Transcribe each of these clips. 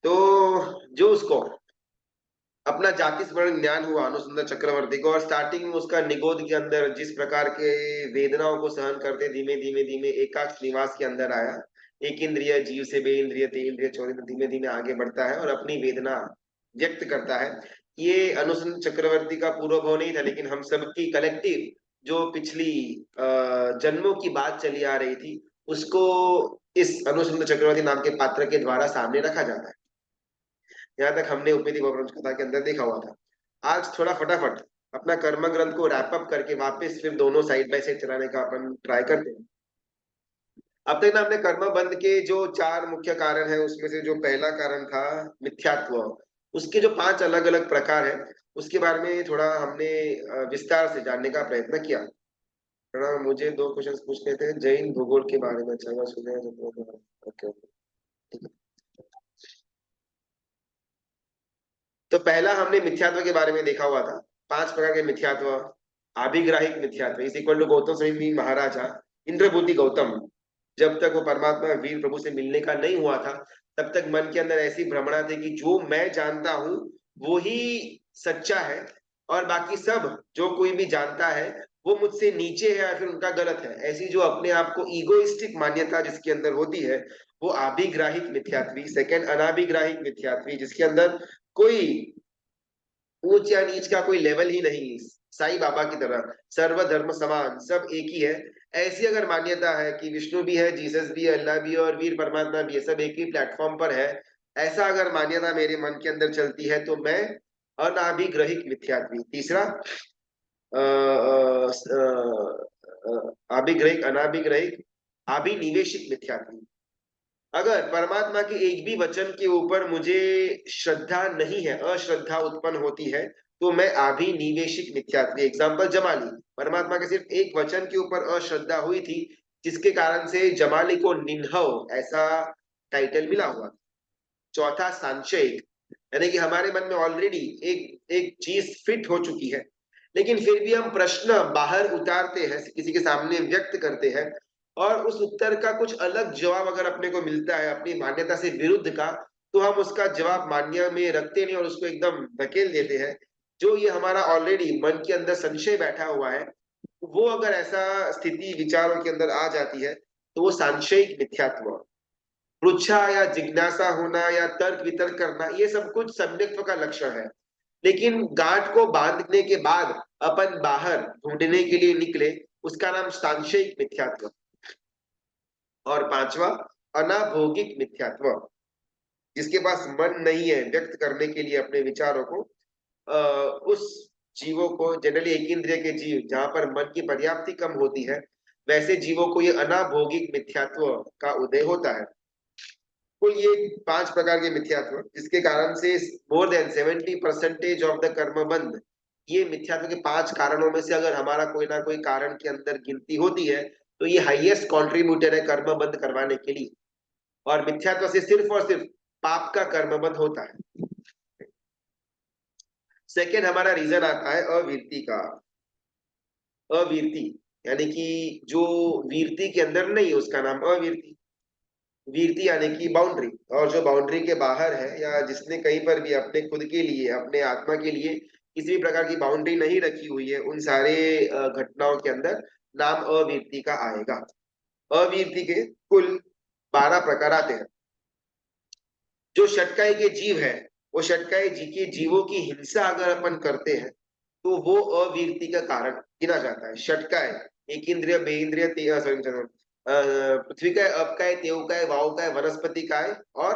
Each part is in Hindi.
तो जो उसको अपना जाति स्मरण ज्ञान हुआ अनुसंधान चक्रवर्ती को, और स्टार्टिंग में उसका निगोद के अंदर जिस प्रकार के वेदनाओं को सहन करते धीमे धीमे धीमे एकाक्ष निवास के अंदर आया, एक इंद्रिय जीव से बे इंद्रिय ते इंद्रिय चौरिंद्रिय धीमे धीमे आगे बढ़ता है और अपनी वेदना व्यक्त करता है। ये अनुसंधान चक्रवर्ती का पूर्वभाव नहीं था, लेकिन हम सबकी कलेक्टिव जो पिछली जन्मों की बात चली आ रही थी, उसको इस अनुसंधान चक्रवर्ती नाम के पात्र के द्वारा सामने रखा जाता है। यहाँ तक हमने उपनिधि पौराणिक कथा के अंदर देखा हुआ था। आज थोड़ा फटाफट अपना कर्म ग्रंथ को रैप अप करके वापस फिर दोनों साइड बाय साइड चलाने का अपन ट्राई करते हैं। अब तक ना हमने कर्म बंध के जो चार मुख्य कारण है, उसमें से जो पहला कारण था मिथ्यात्व, उसके जो 5 अलग अलग प्रकार है, उसके बारे में थोड़ा हमने विस्तार से जानने का प्रयत्न किया। थोड़ा मुझे 2 क्वेश्चंस पूछने थे जैन भूगोल के बारे में। अच्छा सुने, ओके ओके। तो पहला हमने मिथ्यात्व के बारे में देखा हुआ था। 5 प्रकार के मिथ्यात्व। आभिग्राहिक मिथ्यात्व is equal to Gautam Swami महाराजा इंद्रबुद्धि गौतम, जब तक वो परमात्मा वीर प्रभु से मिलने का नहीं हुआ था, तब तक मन के अंदर ऐसी भ्रमणा थी कि जो मैं जानता हूं वो ही सच्चा है, और बाकी सब जो कोई भी जानता है वो मुझसे नीचे है या फिर उनका गलत है। ऐसी जो अपने आप को ईगोइस्टिक मान्यता जिसके अंदर होती है, वो आभिग्राहिक मिथ्यात्वी। सेकंड अनाभिग्राहिक मिथ्यात्वी, जिसके अंदर कोई ऊंच या नीच का कोई लेवल ही नहीं, साईं बाबा की तरह सर्व धर्म समान, सब एक ही है। ऐसी अगर मान्यता है कि विष्णु भी है, जीसस भी है, अल्लाह भी है और वीर परमात्मा भी है, सब एक ही प्लेटफॉर्म पर है, ऐसा अगर मान्यता मेरे मन के अंदर चलती है, तो मैं अनाभिग्रहिक मिथ्यात्वी। तीसरा अभिग्रहिक अनाभिग्रहिक अभिनिवेशिक मिथ्यात्वी। अगर परमात्मा के एक भी वचन के ऊपर मुझे श्रद्धा नहीं है, अश्रद्धा उत्पन्न होती है, तो मैं अभिनिवेशिक मिथ्यात्वी। एग्जाम्पल जमाली, परमात्मा के सिर्फ एक वचन के ऊपर अश्रद्धा हुई थी, जिसके कारण से जमाली को निन्हव ऐसा टाइटल मिला हुआ। चौथा सांशयिक, यानी कि हमारे मन में ऑलरेडी एक एक चीज फिट हो चुकी है, लेकिन फिर भी हम प्रश्न बाहर उतारते हैं, किसी के सामने व्यक्त करते हैं, और उस उत्तर का कुछ अलग जवाब अगर अपने को मिलता है अपनी मान्यता से विरुद्ध का, तो हम उसका जवाब मान्य में रखते नहीं और उसको एकदम धकेल देते हैं। जो ये हमारा ऑलरेडी मन के अंदर संशय बैठा हुआ है, वो अगर ऐसा स्थिति विचारों के अंदर आ जाती है, तो वो सांशयिक मिथ्यात्व। पृच्छा या जिज्ञासा होना या तर्क वितर्क करना, ये सब कुछ सम्यक्त्व का लक्षण है। लेकिन गांठ को बांधने के बाद अपन बाहर ढूंढने के लिए निकले, उसका नाम सांशयिक मिथ्यात्व। और पांचवा अनाभोगिक मिथ्यात्व, जिसके पास मन नहीं है व्यक्त करने के लिए अपने विचारों को, उस जीवों को, जनरली एक इंद्रिय के जीव जहां पर मन की पर्याप्ति कम होती है, वैसे जीवों को ये अनाभोगिक मिथ्यात्व का उदय होता है। कुल ये 5 प्रकार के मिथ्यात्व, जिसके कारण से मोर देन 70% ऑफ द कर्मबंध, ये मिथ्यात्व के 5 कारणों में से अगर हमारा कोई ना कोई कारण के अंदर गिनती होती है, तो ये हाईएस्ट कंट्रीब्यूटर है कर्मबंध करवाने के लिए। और मिथ्यात्व से सिर्फ और सिर्फ पाप का कर्मबंध होता है। सेकेंड हमारा रीजन आता है अवीरती का। अवीरती यानी कि जो वीरती के अंदर नहीं है, उसका नाम अवीरती। वीरती यानी कि बाउंड्री, और जो बाउंड्री के बाहर है, या जिसने कहीं पर भी अपने खुद के लिए, अपने आत्मा के लिए किसी भी प्रकार की बाउंड्री नहीं रखी हुई है, उन सारे घटनाओं के अंदर नाम अवीरती का आएगा। अवीरती के कुल 12 प्रकार आते हैं। जो षटकाई के जीव है, वो षटकाई जी के जीवों की हिंसा अगर अपन करते हैं, तो वो अवीरती का कारण गिना जाता है। षटकाय, एक इंद्रिय, बे इंद्रिय, पृथ्वी काय, अप काय, तेव काय, वाव काय, वनस्पति काय और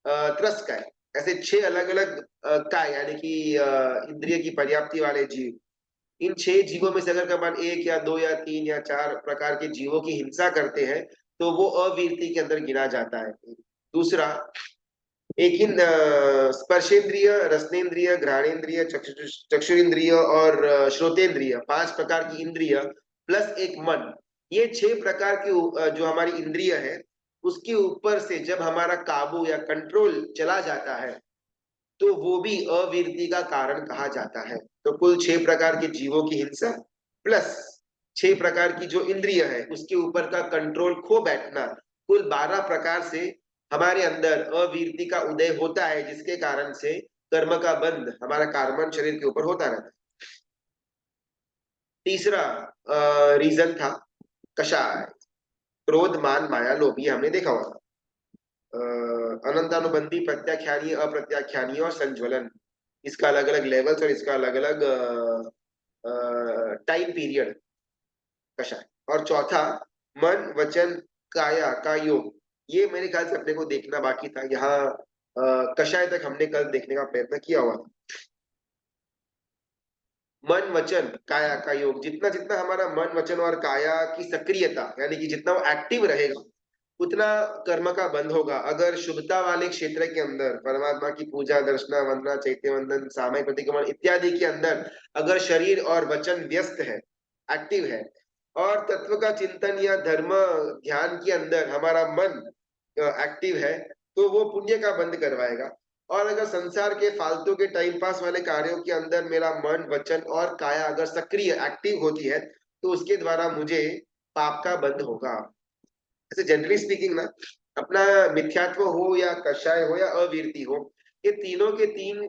त्रस काय, ऐसे 6 अलग अलग काय यानी कि इंद्रिय की पर्याप्ति वाले जीव। इन 6 जीवों में से अगर अपन 1 या 2 या 3 या 4 प्रकार के जीवों की हिंसा करते हैं, तो वो अवीरती के अंदर गिना जाता है। दूसरा, एक ही स्पर्शेंद्रिय, रसनेन्द्रिय, घ्राणेन्द्रिय, चक्षुरेंद्रिय और श्रोतेंद्रिय, 5 प्रकार की इंद्रिय प्लस एक मन, ये 6 प्रकार की जो हमारी इंद्रिय है, उसके ऊपर से जब हमारा काबू या कंट्रोल चला जाता है, तो वो भी अवीरती का कारण कहा जाता है। तो कुल 6 प्रकार के जीवों की हिंसा प्लस 6 प्रकार की जो इंद्रिय है, उसके ऊपर का कंट्रोल खो बैठना, कुल 12 प्रकार से हमारे अंदर अवीरति का उदय होता है, जिसके कारण से कर्म का बंध हमारा कार्बन शरीर के ऊपर होता रहता है। तीसरा रीजन था कषाय, क्रोध मान माया लोभ, ये हमने देखा हुआ था। अनंतानुबंधी, प्रत्याख्यानीय, अप्रत्याख्यानीय और संज्वलन, इसका अलग अलग लेवल्स और इसका अलग अलग टाइम पीरियड कषाय। और चौथा मन वचन काया का योग, ये मेरे ख्याल से अपने को देखना बाकी था। यहाँ कषाय तक हमने कल देखने का प्रयत्न किया हुआ था। मन वचन काया का योग, जितना जितना हमारा मन वचन और काया की सक्रियता, यानी कि जितना वो एक्टिव रहेगा, उतना कर्म का बंध होगा। अगर शुभता वाले क्षेत्र के अंदर परमात्मा की पूजा, दर्शना, वंदना, चैत्य वंदन, सामयिक प्रतिक्रमण इत्यादि के अंदर अगर शरीर और वचन व्यस्त है, एक्टिव है, और तत्व का चिंतन या धर्म ध्यान के अंदर हमारा मन एक्टिव है, तो वो पुण्य का बंध करवाएगा। और अगर संसार के फालतू के टाइम पास वाले कार्यों के अंदर मेरा मन वचन और काया अगर सक्रिय एक्टिव होती है, तो उसके द्वारा मुझे पाप का बंध होगा। ऐसे जनरली स्पीकिंग ना, अपना मिथ्यात्व हो या कषाय हो या अवीरति हो, ये तीनों के तीन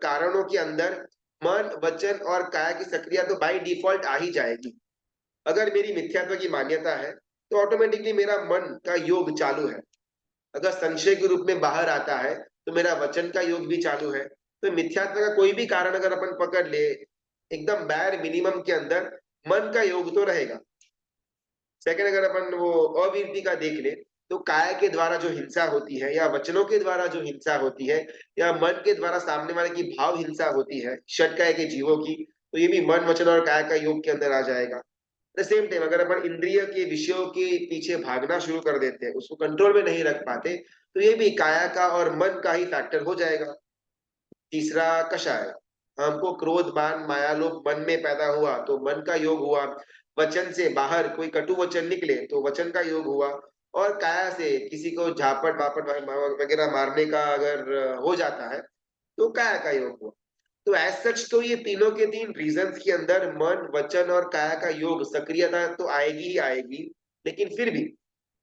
कारणों के अंदर मन वचन और काया की सक्रिया तो बाय डिफॉल्ट आ ही जाएगी। अगर मेरी मिथ्यात्व की मान्यता है, तो ऑटोमेटिकली मेरा मन का योग चालू है। अगर संशय के रूप में बाहर आता है, तो मेरा वचन का योग भी चालू है। तो मिथ्यात्व का कोई भी कारण अगर अपन पकड़ ले, एकदम बैर मिनिमम के अंदर मन का योग तो रहेगा। सेकंड, अगर अपन वो अवीरति का देख ले, तो काय के द्वारा जो हिंसा होती है, या वचनों के द्वारा जो हिंसा होती है, या मन के द्वारा सामने वाले की भाव हिंसा होती है षटकाय के जीवों की, तो ये भी मन वचन और काय का योग के अंदर आ जाएगा। द सेम टाइम अगर अपन इंद्रिय के विषयों के पीछे भागना शुरू कर देते हैं, उसको कंट्रोल में नहीं रख पाते, तो ये भी काया का और मन का ही फैक्टर हो जाएगा। तीसरा कषाय, हमको क्रोध मान माया लोभ मन में पैदा हुआ तो मन का योग हुआ। वचन से बाहर कोई कटु वचन निकले तो वचन का योग हुआ। और काया से किसी को झापट बापट वगैरह मारने का अगर हो जाता है, तो काया का योग हुआ। तो एज सच तो ये तीनों के तीन रीजंस के अंदर मन वचन और काया का योग सक्रियता तो आएगी ही आएगी। लेकिन फिर भी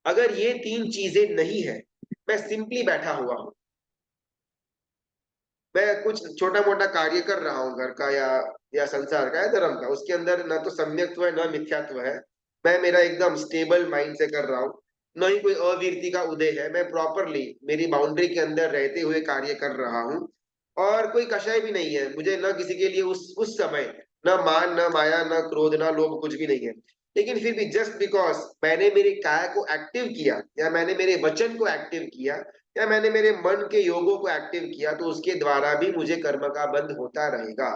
अगर ये तीन चीजें नहीं है, मैं सिंपली बैठा हुआ हूं, मैं कुछ छोटा मोटा कार्य कर रहा हूँ घर का या संसार का या धर्म का, उसके अंदर ना तो सम्यक्त्व है ना मिथ्यात्व है, मैं मेरा एकदम स्टेबल माइंड से कर रहा हूँ, न ही कोई अवीरति का उदय है, मैं प्रॉपरली मेरी बाउंड्री के अंदर रहते हुए कार्य कर रहा हूँ, और कोई कषाय भी नहीं है मुझे, न किसी के लिए उस समय न मान न माया न क्रोध न लोभ, कुछ भी नहीं है। लेकिन फिर भी जस्ट बिकॉज मैंने मेरे काया को एक्टिव किया, या मैंने मेरे वचन को एक्टिव किया, या मैंने मेरे मन के योगों को एक्टिव किया, तो उसके द्वारा भी मुझे कर्म का बंध होता रहेगा।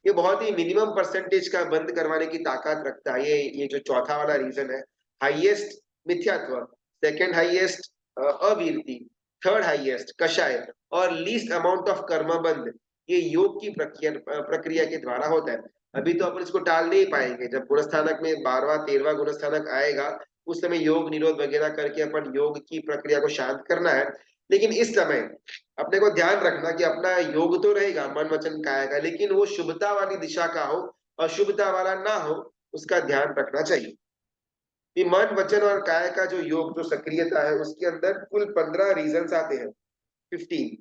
ये बहुत ही मिनिमम परसेंटेज का बंद करवाने की ताकत रखता है। ये जो चौथा वाला रीजन है, हाईएस्ट मिथ्यात्व, सेकंड हाईएस्ट अवीरति, थर्ड हाईएस्ट कषाय, और लीस्ट अमाउंट ऑफ कर्म बंध, ये योग की प्रक्रिया के द्वारा होता है। अभी तो अपन इसको टाल नहीं पाएंगे, जब गुणस्थानक में 12वां 13वां गुणस्थानक आएगा, उस समय योग निरोध वगैरह करके अपन योग की प्रक्रिया को शांत करना है। लेकिन इस समय अपने को ध्यान रखना कि अपना योग तो रहेगा मन वचन काया का, लेकिन वो शुभता वाली दिशा का हो, अशुभता वाला ना हो, उसका ध्यान रखना चाहिए। कि मन वचन और काया का जो योग, जो सक्रियता है, उसके अंदर कुल 15 रीजन आते हैं। 15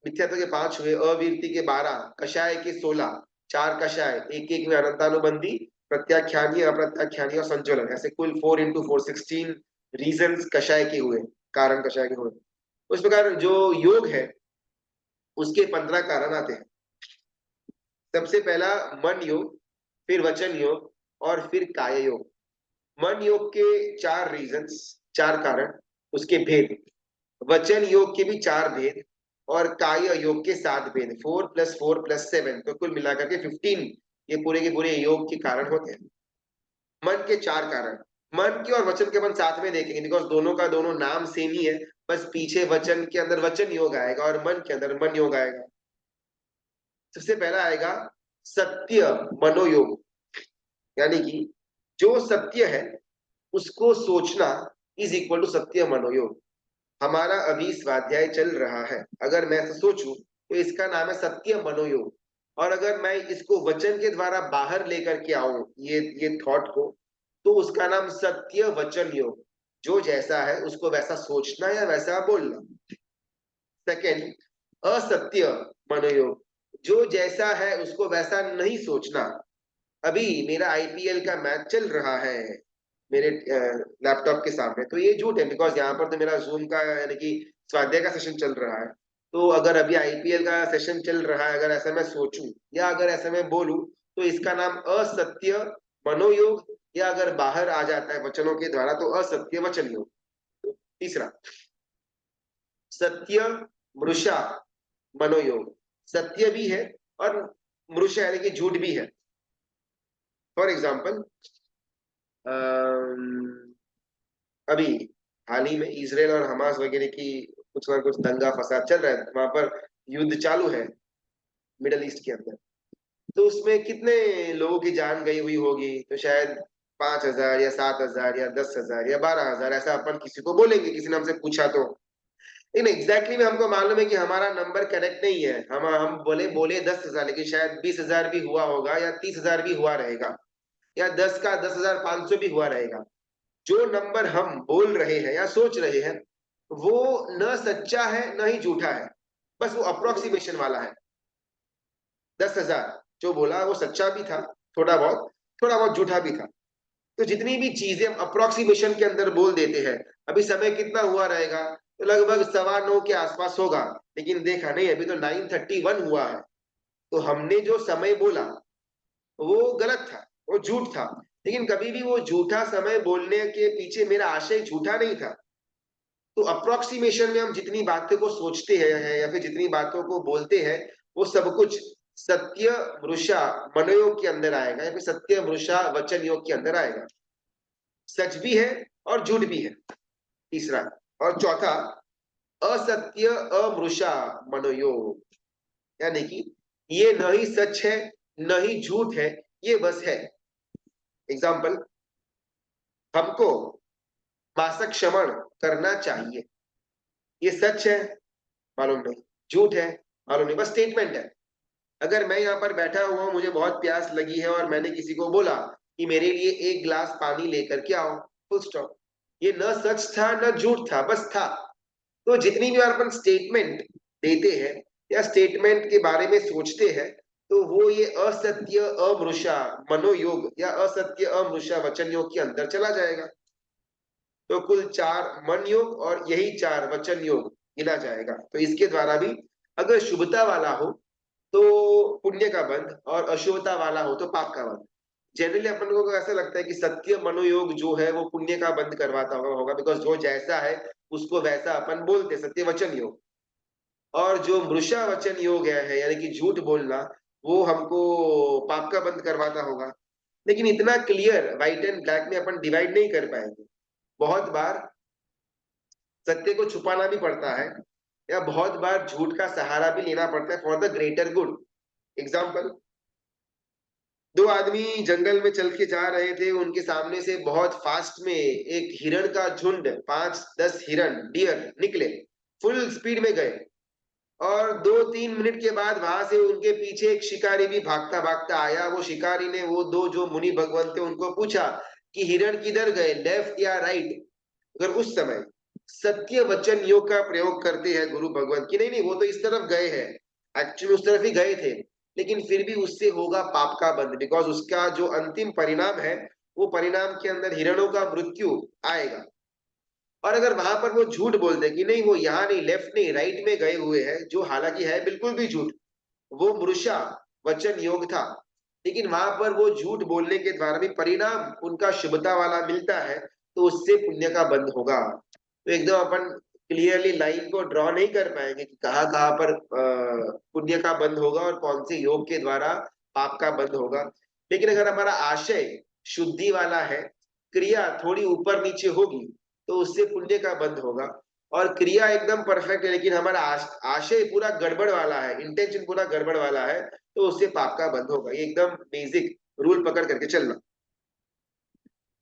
मिथ्यात्व के 5 हुए, अवीरति के 12, कषाय के 16, 4 कषाय, एक एक में अनंतानुबंधी, प्रत्याख्यानीय, अप्रत्याख्यानीय और संचलन, ऐसे कुल 4 into 4 16 रीजन कषाय के हुए, कारण कषाय के हुए। उस प्रकार जो योग है, उसके 15 कारण आते हैं। सबसे पहला मन योग, फिर वचन योग, और फिर काय योग। मन योग के 4 रीजंस, 4 कारण, उसके भेद। वचन योग के भी 4 भेद, और काय योग के 7 भेद, 4 + 4 + 7, तो कुल मिलाकर के 15 ये पूरे के पूरे योग के कारण होते हैं। मन के 4 कारण, मन के और वचन के अपन साथ में देखेंगे, बिकॉज दोनों का दोनों नाम सेम ही है, बस पीछे वचन के अंदर वचन योग आएगा और मन के अंदर मन योग आएगा। सबसे पहला आएगा सत्य मनोयोग, यानी कि जो सत्य है उसको सोचना इज इक्वल टू सत्य मनोयोग। हमारा अभी स्वाध्याय चल रहा है, अगर मैं ऐसा सोचूं तो इसका नाम है सत्य मनोयोग। और अगर मैं इसको वचन के द्वारा बाहर लेकर के आऊं ये थॉट को, तो उसका नाम सत्य वचन योग। जो जैसा है उसको वैसा सोचना या वैसा बोलना। सेकंड, असत्य मनोयोग, जो जैसा है उसको वैसा नहीं सोचना। अभी मेरा आईपीएल का मैच चल रहा है मेरे लैपटॉप के सामने, तो ये झूठ है, बिकॉज यहाँ पर तो मेरा जूम का यानी कि स्वाध्याय का सेशन चल रहा है। तो अगर अभी आईपीएल का सेशन चल रहा है, अगर ऐसा मैं सोचूं या अगर ऐसा मैं बोलूं, तो इसका नाम असत्य मनोयोग, या अगर बाहर आ जाता है वचनों के द्वारा तो असत्य वचन योग। तो तीसरा, सत्य मृषा मनोयोग, सत्य भी है और मृषा यानी कि झूठ भी है। फॉर एग्जाम्पल, अभी हाल ही में इसराइल और हमास वगैरह की कुछ ना कुछ दंगा फसाद चल रहा है, वहां पर युद्ध चालू है मिडल ईस्ट के अंदर। तो उसमें कितने लोगों की जान गई हुई होगी, तो शायद 5,000 या 7,000 या 10,000 या 12,000, ऐसा अपन किसी को बोलेंगे, किसी ने हमसे पूछा तो। लेकिन एग्जैक्टली में हमको मालूम है कि हमारा नंबर करेक्ट नहीं है, हम बोले बोले 10,000, लेकिन शायद 20,000 भी हुआ होगा या 30,000 भी हुआ रहेगा, या 10 का 10,500 भी हुआ रहेगा। जो नंबर हम बोल रहे हैं या सोच रहे हैं वो न सच्चा है न ही झूठा है, बस वो अप्रोक्सीमेशन वाला है। 10,000 जो बोला वो सच्चा भी था, थोड़ा बहुत झूठा भी था। तो जितनी भी चीजें हम अप्रोक्सीमेशन के अंदर बोल देते हैं, अभी समय कितना हुआ रहेगा, तो लगभग 9:15 के आसपास होगा, लेकिन देखा नहीं, अभी तो 9:31 हुआ है। तो हमने जो समय बोला वो गलत था, वो झूठ था। लेकिन कभी भी वो झूठा समय बोलने के पीछे मेरा आशय झूठा नहीं था। तो अप्रोक्सीमेशन में हम जितनी बातों को सोचते हैं या फिर जितनी बातों को बोलते हैं, वो सब कुछ सत्य मृषा मनोयोग के अंदर आएगा या फिर सत्य मृषा वचन योग के अंदर आएगा। सच भी है और झूठ भी है, तीसरा। और चौथा, असत्य अमृषा मनोयोग, यानी कि ये न ही सच है न ही झूठ है, ये बस है। एग्जाम्पल, हमको मासिक श्रवण करना चाहिए, ये सच है मालूम नहीं, झूठ है मालूम नहीं, बस स्टेटमेंट है। अगर मैं यहाँ पर बैठा हुआ हूँ, मुझे बहुत प्यास लगी है और मैंने किसी को बोला कि मेरे लिए 1 गिलास पानी लेकर के आओ, फुल स्टॉप। ये न सच था न झूठ था, बस था। तो जितनी भी बार अपन स्टेटमेंट देते हैं या स्टेटमेंट के बारे में सोचते हैं, तो वो ये असत्य अमृषा मनोयोग या असत्य अमृषा वचन योग के अंदर चला जाएगा। तो कुल 4 मन योग और यही 4 वचन योग गिना जाएगा। तो इसके द्वारा भी अगर शुभता वाला हो तो पुण्य का बंध, और अशुभता वाला हो तो पाप का बंध। जनरली अपन लोगों को ऐसा लगता है कि सत्य मनोयोग जो है वो पुण्य का बंध करवाता होगा, बिकॉज जो जैसा है उसको वैसा अपन बोलते, सत्य वचन योग। और जो मृषा वचन योग है यानी कि झूठ बोलना, वो हमको पाप का बंध करवाता होगा। लेकिन इतना क्लियर व्हाइट एंड ब्लैक में अपन डिवाइड नहीं कर पाएंगे। बहुत बार सत्य को छुपाना भी पड़ता है, या बहुत बार झूठ का सहारा भी लेना पड़ता है for the greater good. Example, 2 आदमी जंगल में चल के जा रहे थे, उनके सामने से बहुत फास्ट में एक हिरण का झुंड, 5-10 हिरण डियर निकले, फुल स्पीड में गए। और 2-3 मिनट के बाद वहां से उनके पीछे एक शिकारी भी भागता भागता आया। वो शिकारी ने वो दो जो मुनि भगवान थे उनको पूछा कि हिरण किधर गए, लेफ्ट या राइट। अगर उस समय सत्य वचन योग का प्रयोग करते हैं गुरु भगवान की, नहीं नहीं वो तो इस तरफ गए हैं, एक्चुअली उस तरफ ही गए थे, लेकिन फिर भी उससे होगा पाप का बंध, बिकॉज उसका जो अंतिम परिणाम है वो परिणाम के अंदर हिरणों का मृत्यु आएगा। और अगर वहां पर वो झूठ बोल दे कि नहीं वो यहाँ नहीं, लेफ्ट नहीं, राइट में गए हुए हैं, जो हालांकि है बिल्कुल भी झूठ, वो मृषा वचन योग था, लेकिन वहां पर वो झूठ बोलने के द्वारा भी परिणाम उनका शुभता वाला मिलता है, तो उससे पुण्य का बंध होगा। तो एकदम अपन क्लियरली लाइन को ड्रॉ नहीं कर पाएंगे कि कहाँ कहाँ पर पुण्य का बंध होगा और कौन से योग के द्वारा पाप का बंध होगा। लेकिन अगर हमारा आशय शुद्धि वाला है, क्रिया थोड़ी ऊपर नीचे होगी, तो उससे पुण्य का बंध होगा। और क्रिया एकदम परफेक्ट है लेकिन हमारा आशय पूरा गड़बड़ वाला है, इंटेंशन पूरा गड़बड़ वाला है, तो उससे पाप का बंध होगा। ये एकदम बेसिक रूल पकड़ करके चलना।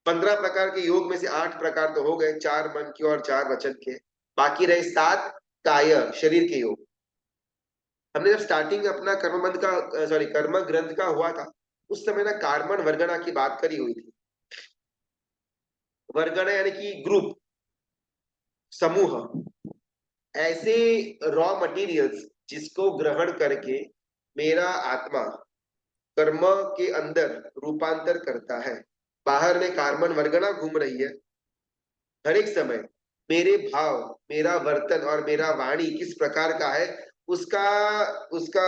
15 प्रकार के योग में से 8 प्रकार तो हो गए, 4 मन के और 4 वचन के, बाकी रहे 7 काय शरीर के योग। हमने जब स्टार्टिंग अपना कर्मबंध का सॉरी कर्म ग्रंथ का हुआ था, उस समय ना कार्मन वर्गणा की बात करी हुई थी। वर्गणा यानी कि ग्रुप, समूह, ऐसे रॉ मटेरियल्स जिसको ग्रहण करके मेरा आत्मा कर्म के अंदर रूपांतर करता है। बाहर में कार्बन वर्गना घूम रही है, हर एक समय मेरे भाव, मेरा वर्तन और मेरा वाणी किस प्रकार का है, उसका उसका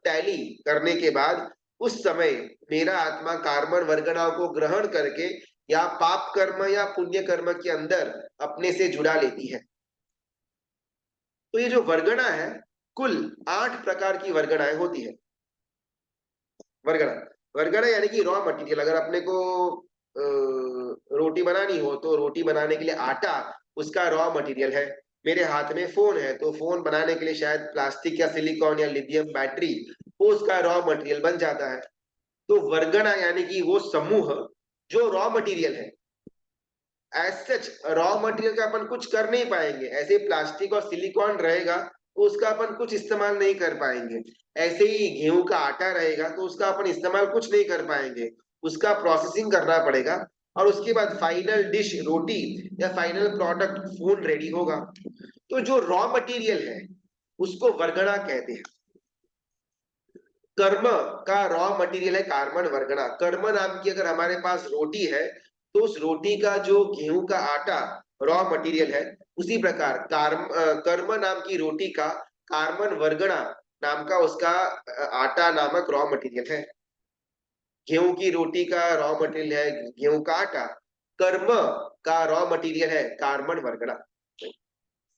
टैली करने के बाद उस समय मेरा आत्मा कार्बन वर्गनाओं को ग्रहण करके या पाप कर्म या पुण्य कर्म के अंदर अपने से जुड़ा लेती है। तो ये जो वर्गना है, कुल 8 प्रकार की वर्गनाएं होती है। वर्गना, वर्गना यानी कि रॉ मटेरियल। अगर अपने को रोटी बनानी हो तो रोटी बनाने के लिए आटा उसका रॉ मटेरियल है। मेरे हाथ में फोन है तो फोन बनाने के लिए शायद प्लास्टिक या सिलिकॉन या लिथियम बैटरी, वो उसका रॉ मटेरियल बन जाता है। तो वर्गना यानी कि वो समूह जो रॉ मटेरियल है। एज सच रॉ मटेरियल का अपन कुछ कर नहीं पाएंगे, ऐसे प्लास्टिक और सिलिकॉन रहेगा तो उसका अपन कुछ इस्तेमाल नहीं कर पाएंगे। ऐसे ही गेहूं का आटा रहेगा तो उसका अपन इस्तेमाल कुछ नहीं कर पाएंगे, उसका प्रोसेसिंग करना पड़ेगा और उसके बाद फाइनल डिश रोटी या फाइनल प्रोडक्ट फोन रेडी होगा। तो जो रॉ मटेरियल है उसको वर्गना कहते हैं। कर्म का रॉ मटेरियल है कार्बन वर्गना। कर्म नाम की अगर हमारे पास रोटी है तो उस रोटी का जो गेहूं का आटा रॉ मटेरियल है, उसी प्रकार कर्म नाम की रोटी का कार्बन वर्गना नाम का उसका आटा नामक रॉ मटेरियल है। गेहूं की रोटी का रॉ मटेरियल है गेहूं का आटा, कर्म का रॉ मटेरियल है कार्बन वर्गना।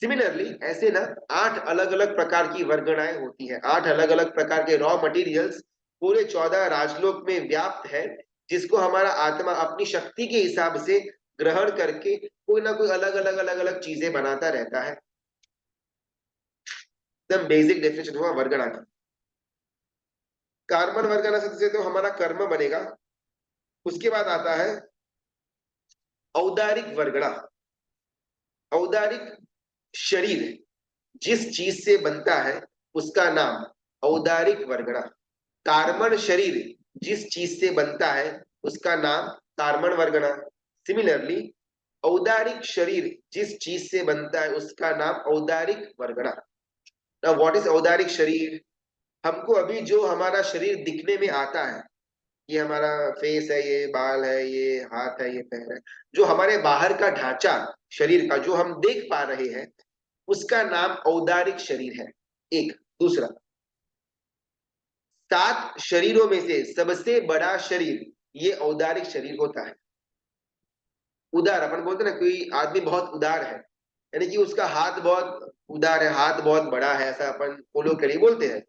सिमिलरली ऐसे ना 8 अलग अलग प्रकार की वर्गणाएं होती हैं, 8 अलग अलग प्रकार के रॉ मटेरियल्स पूरे 14 राजलोक में व्याप्त है, जिसको हमारा आत्मा अपनी शक्ति के हिसाब से ग्रहण करके कोई ना कोई अलग अलग चीजें बनाता रहता है। एकदम बेसिक डेफिनेशन हुआ वर्गणा की। कार्बन वर्गना से तो हमारा कर्म बनेगा। उसके बाद आता है औदारिक वर्गणा। औदारिक शरीर जिस चीज से बनता है उसका नाम औदारिक वर्गणा। कार्बन शरीर जिस चीज से बनता है उसका नाम कार्बन वर्गणा। सिमिलरली औदारिक शरीर जिस चीज से बनता है उसका नाम औदारिक वर्गणा। नाउ व्हाट इज औदारिक शरीर? हमको अभी जो हमारा शरीर दिखने में आता है, ये हमारा फेस है, ये बाल है, ये हाथ है, ये पैर है, जो हमारे बाहर का ढांचा शरीर का जो हम देख पा रहे हैं उसका नाम औदारिक शरीर है। एक दूसरा, 7 शरीरों में से सबसे बड़ा शरीर ये औदारिक शरीर होता है। उदार, अपन बोलते हैं ना कोई आदमी बहुत उदार है, यानी कि उसका हाथ बहुत उदार है, हाथ बहुत बड़ा है, ऐसा अपन फॉलो के लिए बोलते हैं।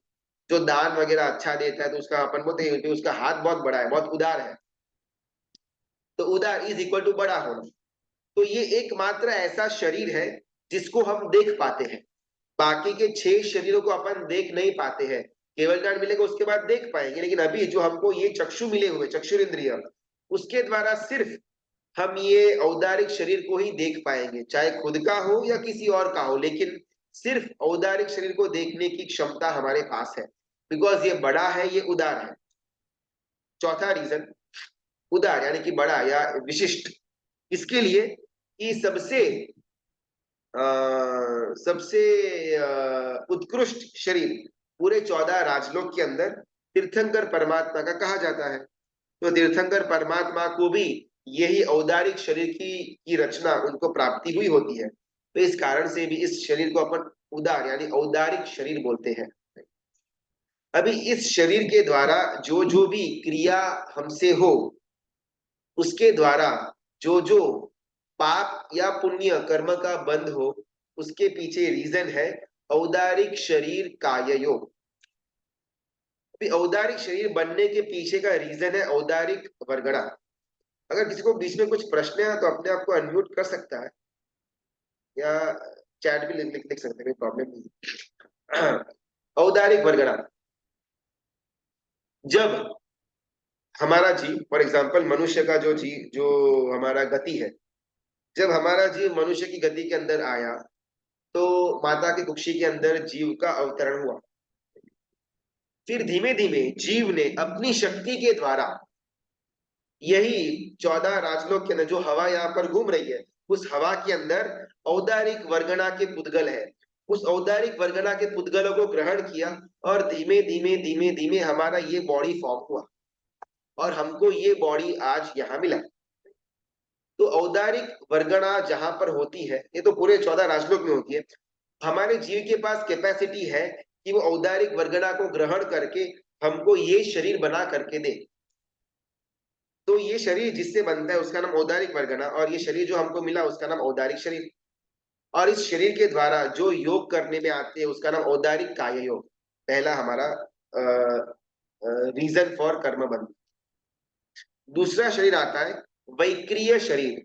जो दान वगैरह अच्छा देता है तो उसका अपन बोलते हैं कि उसका हाथ बहुत बड़ा है, बहुत उदार है। तो उदार इज इक्वल टू बड़ा होना। तो ये एकमात्र ऐसा शरीर है जिसको हम देख पाते हैं। बाकी के 6 शरीरों को अपन देख नहीं पाते हैं। केवल ज्ञान मिलेगा उसके बाद देख पाएंगे, लेकिन अभी जो हमको ये चक्षु मिले हुए चक्षुर इंद्रिय, उसके द्वारा सिर्फ हम ये औदारिक शरीर को ही देख पाएंगे, चाहे खुद का हो या किसी और का हो, लेकिन सिर्फ औदारिक शरीर को देखने की क्षमता हमारे पास है, बिकॉज ये बड़ा है, ये उदार है। चौथा रीजन, उदार यानी कि बड़ा या विशिष्ट, इसके लिए कि सबसे उत्कृष्ट शरीर पूरे 14 राजलोक के अंदर तीर्थंकर परमात्मा का कहा जाता है। तो तीर्थंकर परमात्मा को भी यही औदारिक शरीर की रचना उनको प्राप्ति हुई होती है। तो इस कारण से भी इस शरीर को अपन उदार यानी औदारिक शरीर बोलते हैं। अभी इस शरीर के द्वारा जो जो भी क्रिया हमसे हो, उसके द्वारा जो जो पाप या पुण्य कर्म का बंध हो, उसके पीछे रीजन है औदारिक शरीर काय योग। औदारिक शरीर बनने के पीछे का रीजन है औदारिक वर्गणा। अगर किसी को बीच में कुछ प्रश्न है तो अपने आप को अनम्यूट कर सकता है या चैट भी लिख सकते हैं, कोई प्रॉब्लम नहीं। औदारिक वर्गणा, जब हमारा जीव फॉर एग्जांपल मनुष्य का जो जीव जो हमारा गति है, जब हमारा जीव मनुष्य की गति के अंदर आया तो माता की कुक्षी के अंदर जीव का अवतरण हुआ। फिर धीमे धीमे जीव ने अपनी शक्ति के द्वारा यही 14 राजलोक के अंदर जो हवा यहाँ पर घूम रही है, उस हवा के अंदर औदारिक वर्गणा के पुद्गल है। उस औदारिक वर्गणा के पुद्गलों को ग्रहण किया और धीमे धीमे धीमे धीमे हमारा ये बॉडी फॉर्म हुआ और हमको ये बॉडी आज यहाँ मिला। तो औदारिक वर्गणा जहां पर होती है, ये तो पूरे 14 राजलोक में होती है, हमारे जीव के पास कैपेसिटी है कि वो औदारिक वर्गणा को ग्रहण करके हमको ये शरीर बना करके दे। तो ये शरीर जिससे बनता है उसका नाम औदारिक वर्गना, और ये शरीर जो हमको मिला उसका नाम औदारिक शरीर। और इस शरीर के द्वारा जो योग करने में आते हैं उसका नाम औदारिक काय योग। पहला हमारा रीजन फॉर कर्म बंध। दूसरा शरीर आता है वैक्रिय शरीर।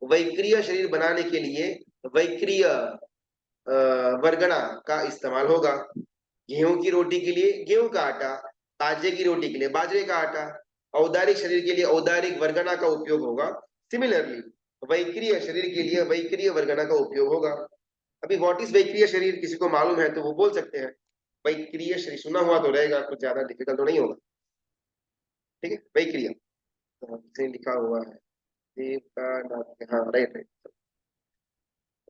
वैक्रिय शरीर बनाने के लिए वैक्रिय वर्गणा का इस्तेमाल होगा। गेहूं की रोटी के लिए गेहूं का आटा, बाजरे की रोटी के लिए बाजरे का आटा। औदारिक शरीर के लिए औदारिक वर्गना का उपयोग होगा। सिमिलरली वैक्रिय शरीर के लिए वैक्रिय वर्गना का उपयोग होगा। अभी व्हाट इज वैक्रिय शरीर, किसी को मालूम है तो वो बोल सकते हैं। वैक्रिय शरीर सुना हुआ तो रहेगा, कुछ ज्यादा डिफिकल्ट तो नहीं होगा। ठीक है, वैक्रिय से लिखा हुआ है देव का नाम, हाँ राइट राइट।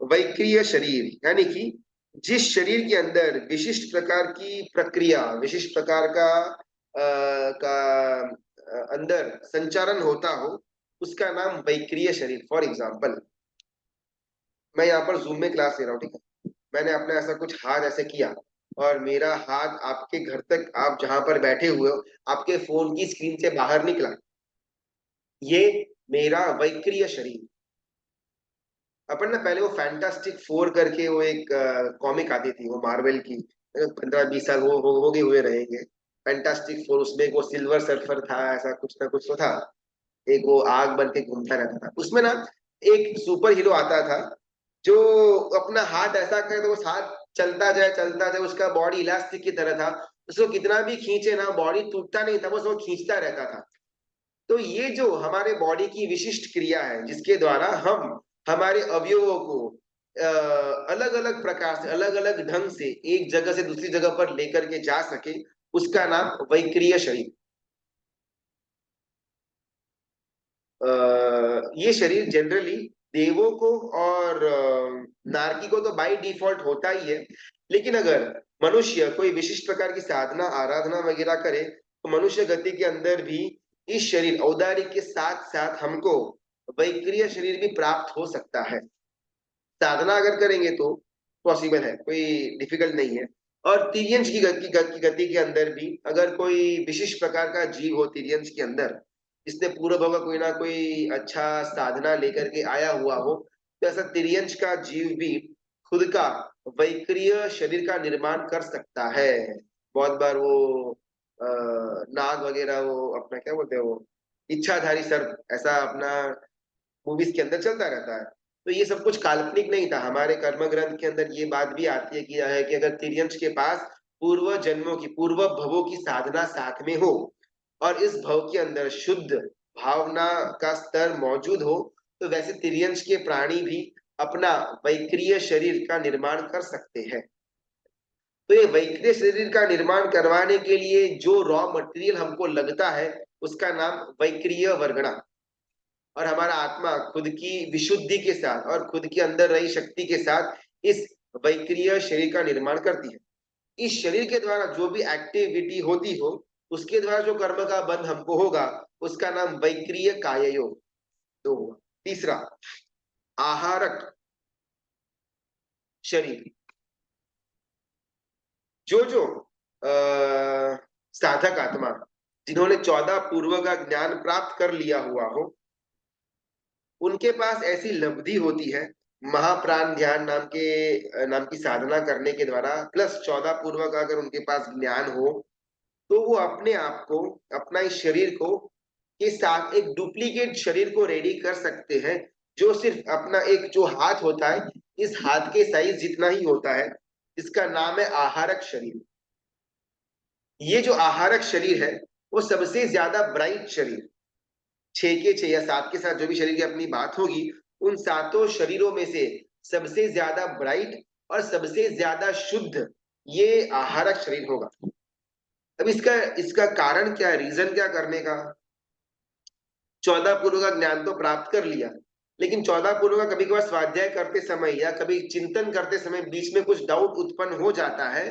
वैक्रिय शरीर यानी कि जिस शरीर के अंदर विशिष्ट प्रकार की प्रक्रिया, विशिष्ट प्रकार का अंदर संचारण होता हो, उसका नाम वैक्रिय शरीर। फॉर एग्जाम्पल, मैं यहाँ पर जूम में क्लास ले रहा हूँ, ठीक है, मैंने अपना ऐसा कुछ हाथ ऐसे किया और मेरा हाथ आपके घर तक, आप जहां पर बैठे हुए हो, आपके फोन की स्क्रीन से बाहर निकला, ये मेरा वैक्रिय शरीर। अपन ना पहले वो फैंटास्टिक फोर करके वो एक कॉमिक आती थी, वो मार्वल की, 15-20 साल हो गए हुए रहेंगे। फैंटास्टिक फोर, उसमें वो सिल्वर सर्फर था, ऐसा कुछ ना कुछ तो था, एक वो आग बन के घूमता रहता था। उसमें ना एक सुपर हीरो आता था जो अपना हाथ ऐसा करे तो वो हाथ चलता जाए, उसका बॉडी इलास्टिक की तरह था। उसको कितना भी खींचे ना बॉडी टूटता नहीं था, बस वो खींचता रहता था। तो ये जो हमारे बॉडी की विशिष्ट क्रिया है जिसके द्वारा हम हमारे अवयवों को अलग अलग प्रकार से, अलग अलग ढंग से एक जगह से दूसरी जगह पर लेकर के जा सके, उसका नाम वैक्रिय शरीर। ये शरीर जनरली देवों को और नारकी को तो बाय डिफॉल्ट होता ही है, लेकिन अगर मनुष्य कोई विशिष्ट प्रकार की साधना आराधना वगैरह करे तो मनुष्य गति के अंदर भी इस शरीर औदारिक के साथ साथ हमको वैक्रिय शरीर भी प्राप्त हो सकता है। साधना अगर करेंगे तो पॉसिबल है, कोई डिफिकल्ट नहीं है। और तिर्यंश की गति के अंदर भी अगर कोई विशिष्ट प्रकार का जीव हो तिर्यंश के अंदर, जिसने पूर्व भव का कोई ना कोई अच्छा साधना लेकर के आया हुआ हो, तो ऐसा तिर्यंश का जीव भी खुद का वैक्रिय शरीर का निर्माण कर सकता है। बहुत बार वो नाग वगैरह, वो अपना क्या बोलते हैं, वो इच्छाधारी सर्प, ऐसा अपना मूवीज के अंदर चलता रहता है। तो ये सब कुछ काल्पनिक नहीं था, हमारे कर्म ग्रंथ के अंदर ये बात भी आती है कि अगर तिर्यंश के पास पूर्व जन्मों की, पूर्व भवों की साधना साथ में हो और इस भव के अंदर शुद्ध भावना का स्तर मौजूद हो, तो वैसे तिर्यंश के प्राणी भी अपना वैक्रिय शरीर का निर्माण कर सकते हैं। तो ये वैक्रिय शरीर का निर्माण करवाने के लिए जो रॉ मटेरियल हमको लगता है उसका नाम वैक्रिय वर्गणा। और हमारा आत्मा खुद की विशुद्धि के साथ और खुद के अंदर रही शक्ति के साथ इस वैक्रिय शरीर का निर्माण करती है। इस शरीर के द्वारा जो भी एक्टिविटी होती हो, उसके द्वारा जो कर्म का बंध हमको होगा, उसका नाम वैक्रिय काय योग तो हुआ। तीसरा, आहारक शरीर। जो जो साधक आत्मा जिन्होंने 14 पूर्व का ज्ञान प्राप्त कर लिया हुआ हो, उनके पास ऐसी लब्धि होती है, महाप्राण ध्यान नाम की साधना करने के द्वारा प्लस 14 पूर्व का अगर उनके पास ज्ञान हो, तो वो अपने आप को, अपना इस शरीर को के साथ एक डुप्लीकेट शरीर को रेडी कर सकते हैं, जो सिर्फ अपना एक जो हाथ होता है, इस हाथ के साइज जितना ही होता है। इसका नाम है आहारक शरीर। ये जो आहारक शरीर है वो सबसे ज्यादा ब्राइट शरीर, 6 के 6 या 7 के 7 जो भी शरीर की अपनी बात होगी, उन सातों शरीरों में से सबसे ज्यादा ब्राइट और सबसे ज्यादा शुद्ध ये आहारक शरीर होगा। अब इसका इसका कारण क्या है, रीजन क्या करने का? 14 पूर्व का ज्ञान तो प्राप्त कर लिया, लेकिन 14 पूर्व का कभी कभार स्वाध्याय करते समय या कभी चिंतन करते समय बीच में कुछ डाउट उत्पन्न हो जाता है,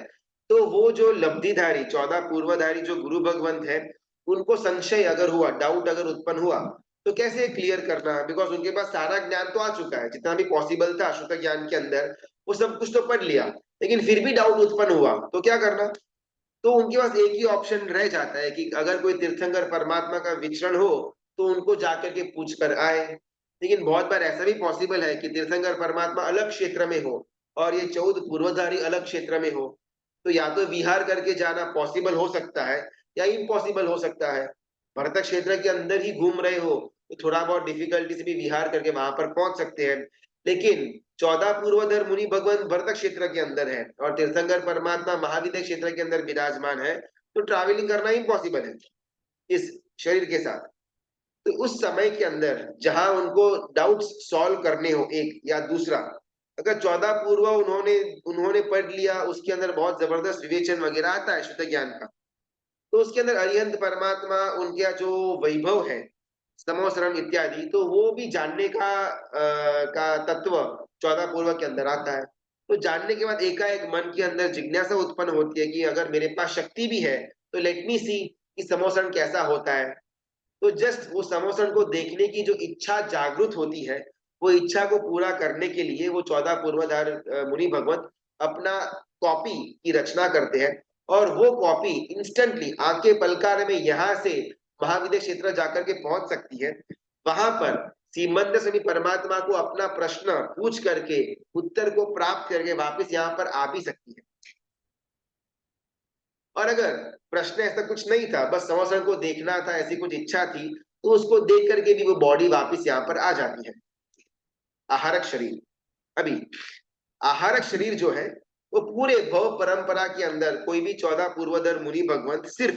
तो वो जो लब्धिधारी 14 पूर्वधारी जो गुरु भगवंत है, उनको संशय अगर हुआ, डाउट अगर उत्पन्न हुआ, तो कैसे क्लियर करना? बिकॉज उनके पास सारा ज्ञान तो आ चुका है, जितना भी पॉसिबल था शुद्ध ज्ञान के अंदर, वो सब कुछ तो पढ़ लिया, लेकिन फिर भी डाउट उत्पन्न हुआ, तो क्या करना? तो उनके पास एक ही ऑप्शन रह जाता है कि अगर कोई तीर्थंकर परमात्मा का विचरण हो, तो उनको जाकर के पूछ कर आए। लेकिन बहुत बार ऐसा भी पॉसिबल है कि तीर्थंकर परमात्मा अलग क्षेत्र में हो और ये 14 पूर्वधारी अलग क्षेत्र में हो, तो या तो विहार करके जाना पॉसिबल हो सकता है या इम्पॉसिबल हो सकता है। भरतक क्षेत्र के अंदर ही घूम रहे हो, तो थोड़ा बहुत डिफिकल्टी से भी विहार करके वहां पर पहुंच सकते हैं, लेकिन 14 पूर्वधर मुनि भगवान भरतक क्षेत्र के अंदर है और तीर्थंकर परमात्मा महाविद्य क्षेत्र के अंदर विराजमान है, तो ट्रैवलिंग करना इम्पॉसिबल है इस शरीर के साथ। तो उस समय के अंदर जहां उनको डाउट्स सॉल्व करने हो, एक या दूसरा, अगर 14 पूर्व उन्होंने उन्होंने पढ़ लिया, उसके अंदर बहुत जबरदस्त विवेचन वगैरह आता है शुद्ध ज्ञान का, तो उसके अंदर अरिहंत परमात्मा उनका जो वैभव है, समोसरण इत्यादि, तो वो भी जानने का तत्व 14 पूर्व के अंदर आता है। तो जानने के बाद एकाएक मन के अंदर जिज्ञासा उत्पन्न होती है कि अगर मेरे पास शक्ति भी है, तो लेट मी सी कि समोसरण कैसा होता है। तो जस्ट वो समोसन को देखने की जो इच्छा जागृत होती है, वो इच्छा को पूरा करने के लिए वो 14 पूर्वधार मुनि भगवत अपना कॉपी की रचना करते हैं, और वो कॉपी इंस्टेंटली आंखें पलकारे में यहाँ से महाविद्य क्षेत्र जाकर के पहुंच सकती है। वहां पर श्रीमंत स्वामी परमात्मा को अपना प्रश्न पूछ करके उत्तर को प्राप्त करके वापस यहाँ पर आ भी सकती है। और अगर प्रश्न ऐसा कुछ नहीं था, बस समोसन को देखना था, ऐसी कुछ इच्छा थी, तो उसको देख करके भी वो बॉडी वापस यहाँ पर आ जाती है। आहारक शरीर, अभी आहारक शरीर जो है, वो पूरे भव परंपरा के अंदर कोई भी 14 पूर्वधर मुनि भगवंत सिर्फ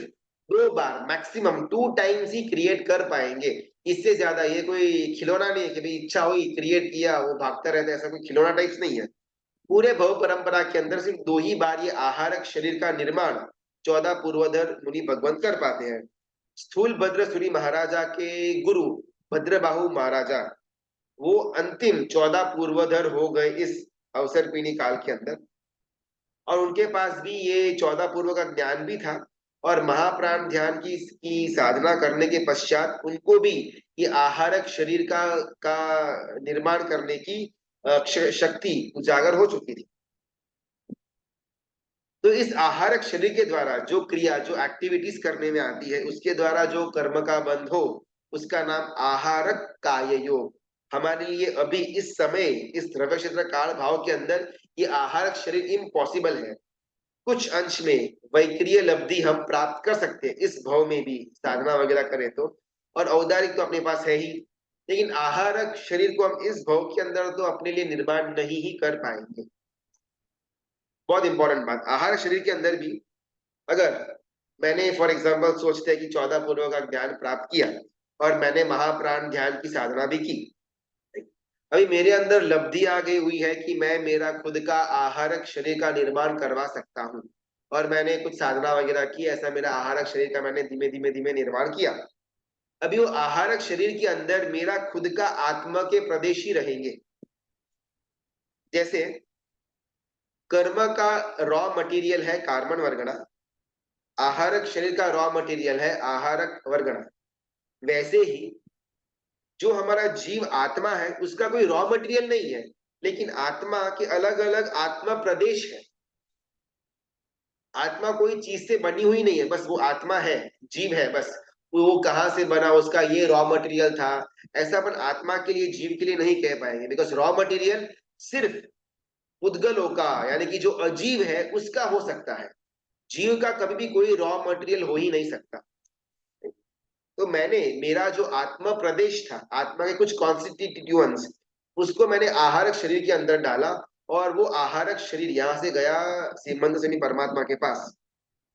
2 बार, मैक्सिमम 2 टाइम्स ही क्रिएट कर पाएंगे। इससे ज्यादा ये कोई खिलौना नहीं है कि भाई इच्छा हुई क्रिएट किया वो भागता रहता है, ऐसा कोई खिलौना टाइप्स नहीं है। पूरे भव परंपरा के अंदर सिर्फ 2 ही बार ये आहारक शरीर का निर्माण 14 पूर्वधर मुनि भगवंत कर पाते हैं। स्थूल भद्रसूरी महाराजा के गुरु भद्रबाहु महाराजा, वो अंतिम 14 पूर्वधर हो गए इस अवसर पीढ़ी काल के अंदर, और उनके पास भी ये 14 पूर्व का ज्ञान भी था, और महाप्राण ध्यान की साधना करने के पश्चात उनको भी ये आहारक शरीर का निर्माण करने की शक्ति उजागर हो चुकी थी। तो इस आहारक शरीर के द्वारा जो क्रिया, जो एक्टिविटीज करने में आती है, उसके द्वारा जो कर्म का बंध हो, उसका नाम आहारक काय योग। हमारे लिए अभी इस समय इस द्रव्य क्षेत्र काल भाव के अंदर ये आहारक शरीर इम्पॉसिबल है। कुछ अंश में वैक्रिय लब्धि हम प्राप्त कर सकते हैं इस भाव में भी, साधना वगैरह करें तो, और औदारिक तो अपने पास है ही, लेकिन आहारक शरीर को हम इस भाव के अंदर तो अपने लिए निर्माण नहीं ही कर पाएंगे। बहुत इंपॉर्टेंट बात, आहार शरीर के अंदर भी अगर मैंने फॉर एग्जाम्पल सोचते हैं कि 14 पूर्व का ज्ञान प्राप्त किया और मैंने महाप्राण ध्यान की साधना भी की, अभी मेरे अंदर लब्धि आ गई हुई है कि मैं मेरा खुद का आहारक शरीर का निर्माण करवा सकता हूँ, और मैंने कुछ साधना वगैरह की, ऐसा मेरा आहारक शरीर का मैंने धीमे धीमे धीमे निर्माण किया। अभी वो आहारक शरीर के अंदर मेरा खुद का आत्मा के प्रदेश ही रहेंगे। जैसे कर्म का रॉ मटेरियल है कार्बन वर्गना, आहारक शरीर का रॉ मटेरियल है आहारक वर्गना, वैसे ही जो हमारा जीव आत्मा है उसका कोई रॉ मटेरियल नहीं है, लेकिन आत्मा के अलग अलग आत्मा प्रदेश है। आत्मा कोई चीज से बनी हुई नहीं है, बस वो आत्मा है, जीव है, बस वो कहाँ से बना, उसका ये रॉ मटेरियल था, ऐसा अपन आत्मा के लिए जीव के लिए नहीं कह पाएंगे, बिकॉज रॉ मटेरियल सिर्फ पुद्गलों का, यानी कि जो अजीव है उसका हो सकता है, जीव का कभी भी कोई रॉ मटेरियल हो ही नहीं सकता। तो मैंने मेरा जो आत्मा प्रदेश था, आत्मा के कुछ कॉन्स्टिट्यूएंट्स, उसको मैंने आहारक शरीर के अंदर डाला, और वो आहारक शरीर यहाँ से गया श्रीमंत स्वामी परमात्मा के पास।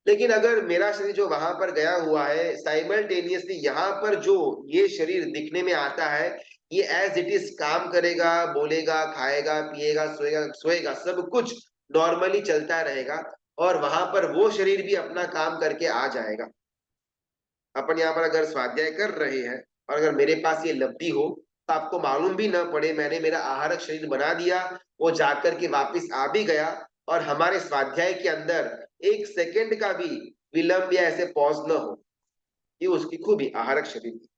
लेकिन अगर मेरा शरीर जो वहां पर गया हुआ है, साइमल्टेनियसली यहाँ पर जो ये शरीर दिखने में आता है, ये एज इट इज काम करेगा, बोलेगा, खाएगा, पिएगा, सोएगा सोएगा, सब कुछ नॉर्मली चलता रहेगा, और वहां पर वो शरीर भी अपना काम करके आ जाएगा। अपन यहाँ पर अगर स्वाध्याय कर रहे हैं, और अगर मेरे पास ये लब्धि हो तो आपको मालूम भी ना पड़े, मैंने मेरा आहारक शरीर बना दिया, वो जाकर के वापिस आ भी गया, और हमारे स्वाध्याय के अंदर 1 सेकंड का भी विलंब या ऐसे पॉज न हो, ये उसकी खूबी आहारक शरीर की।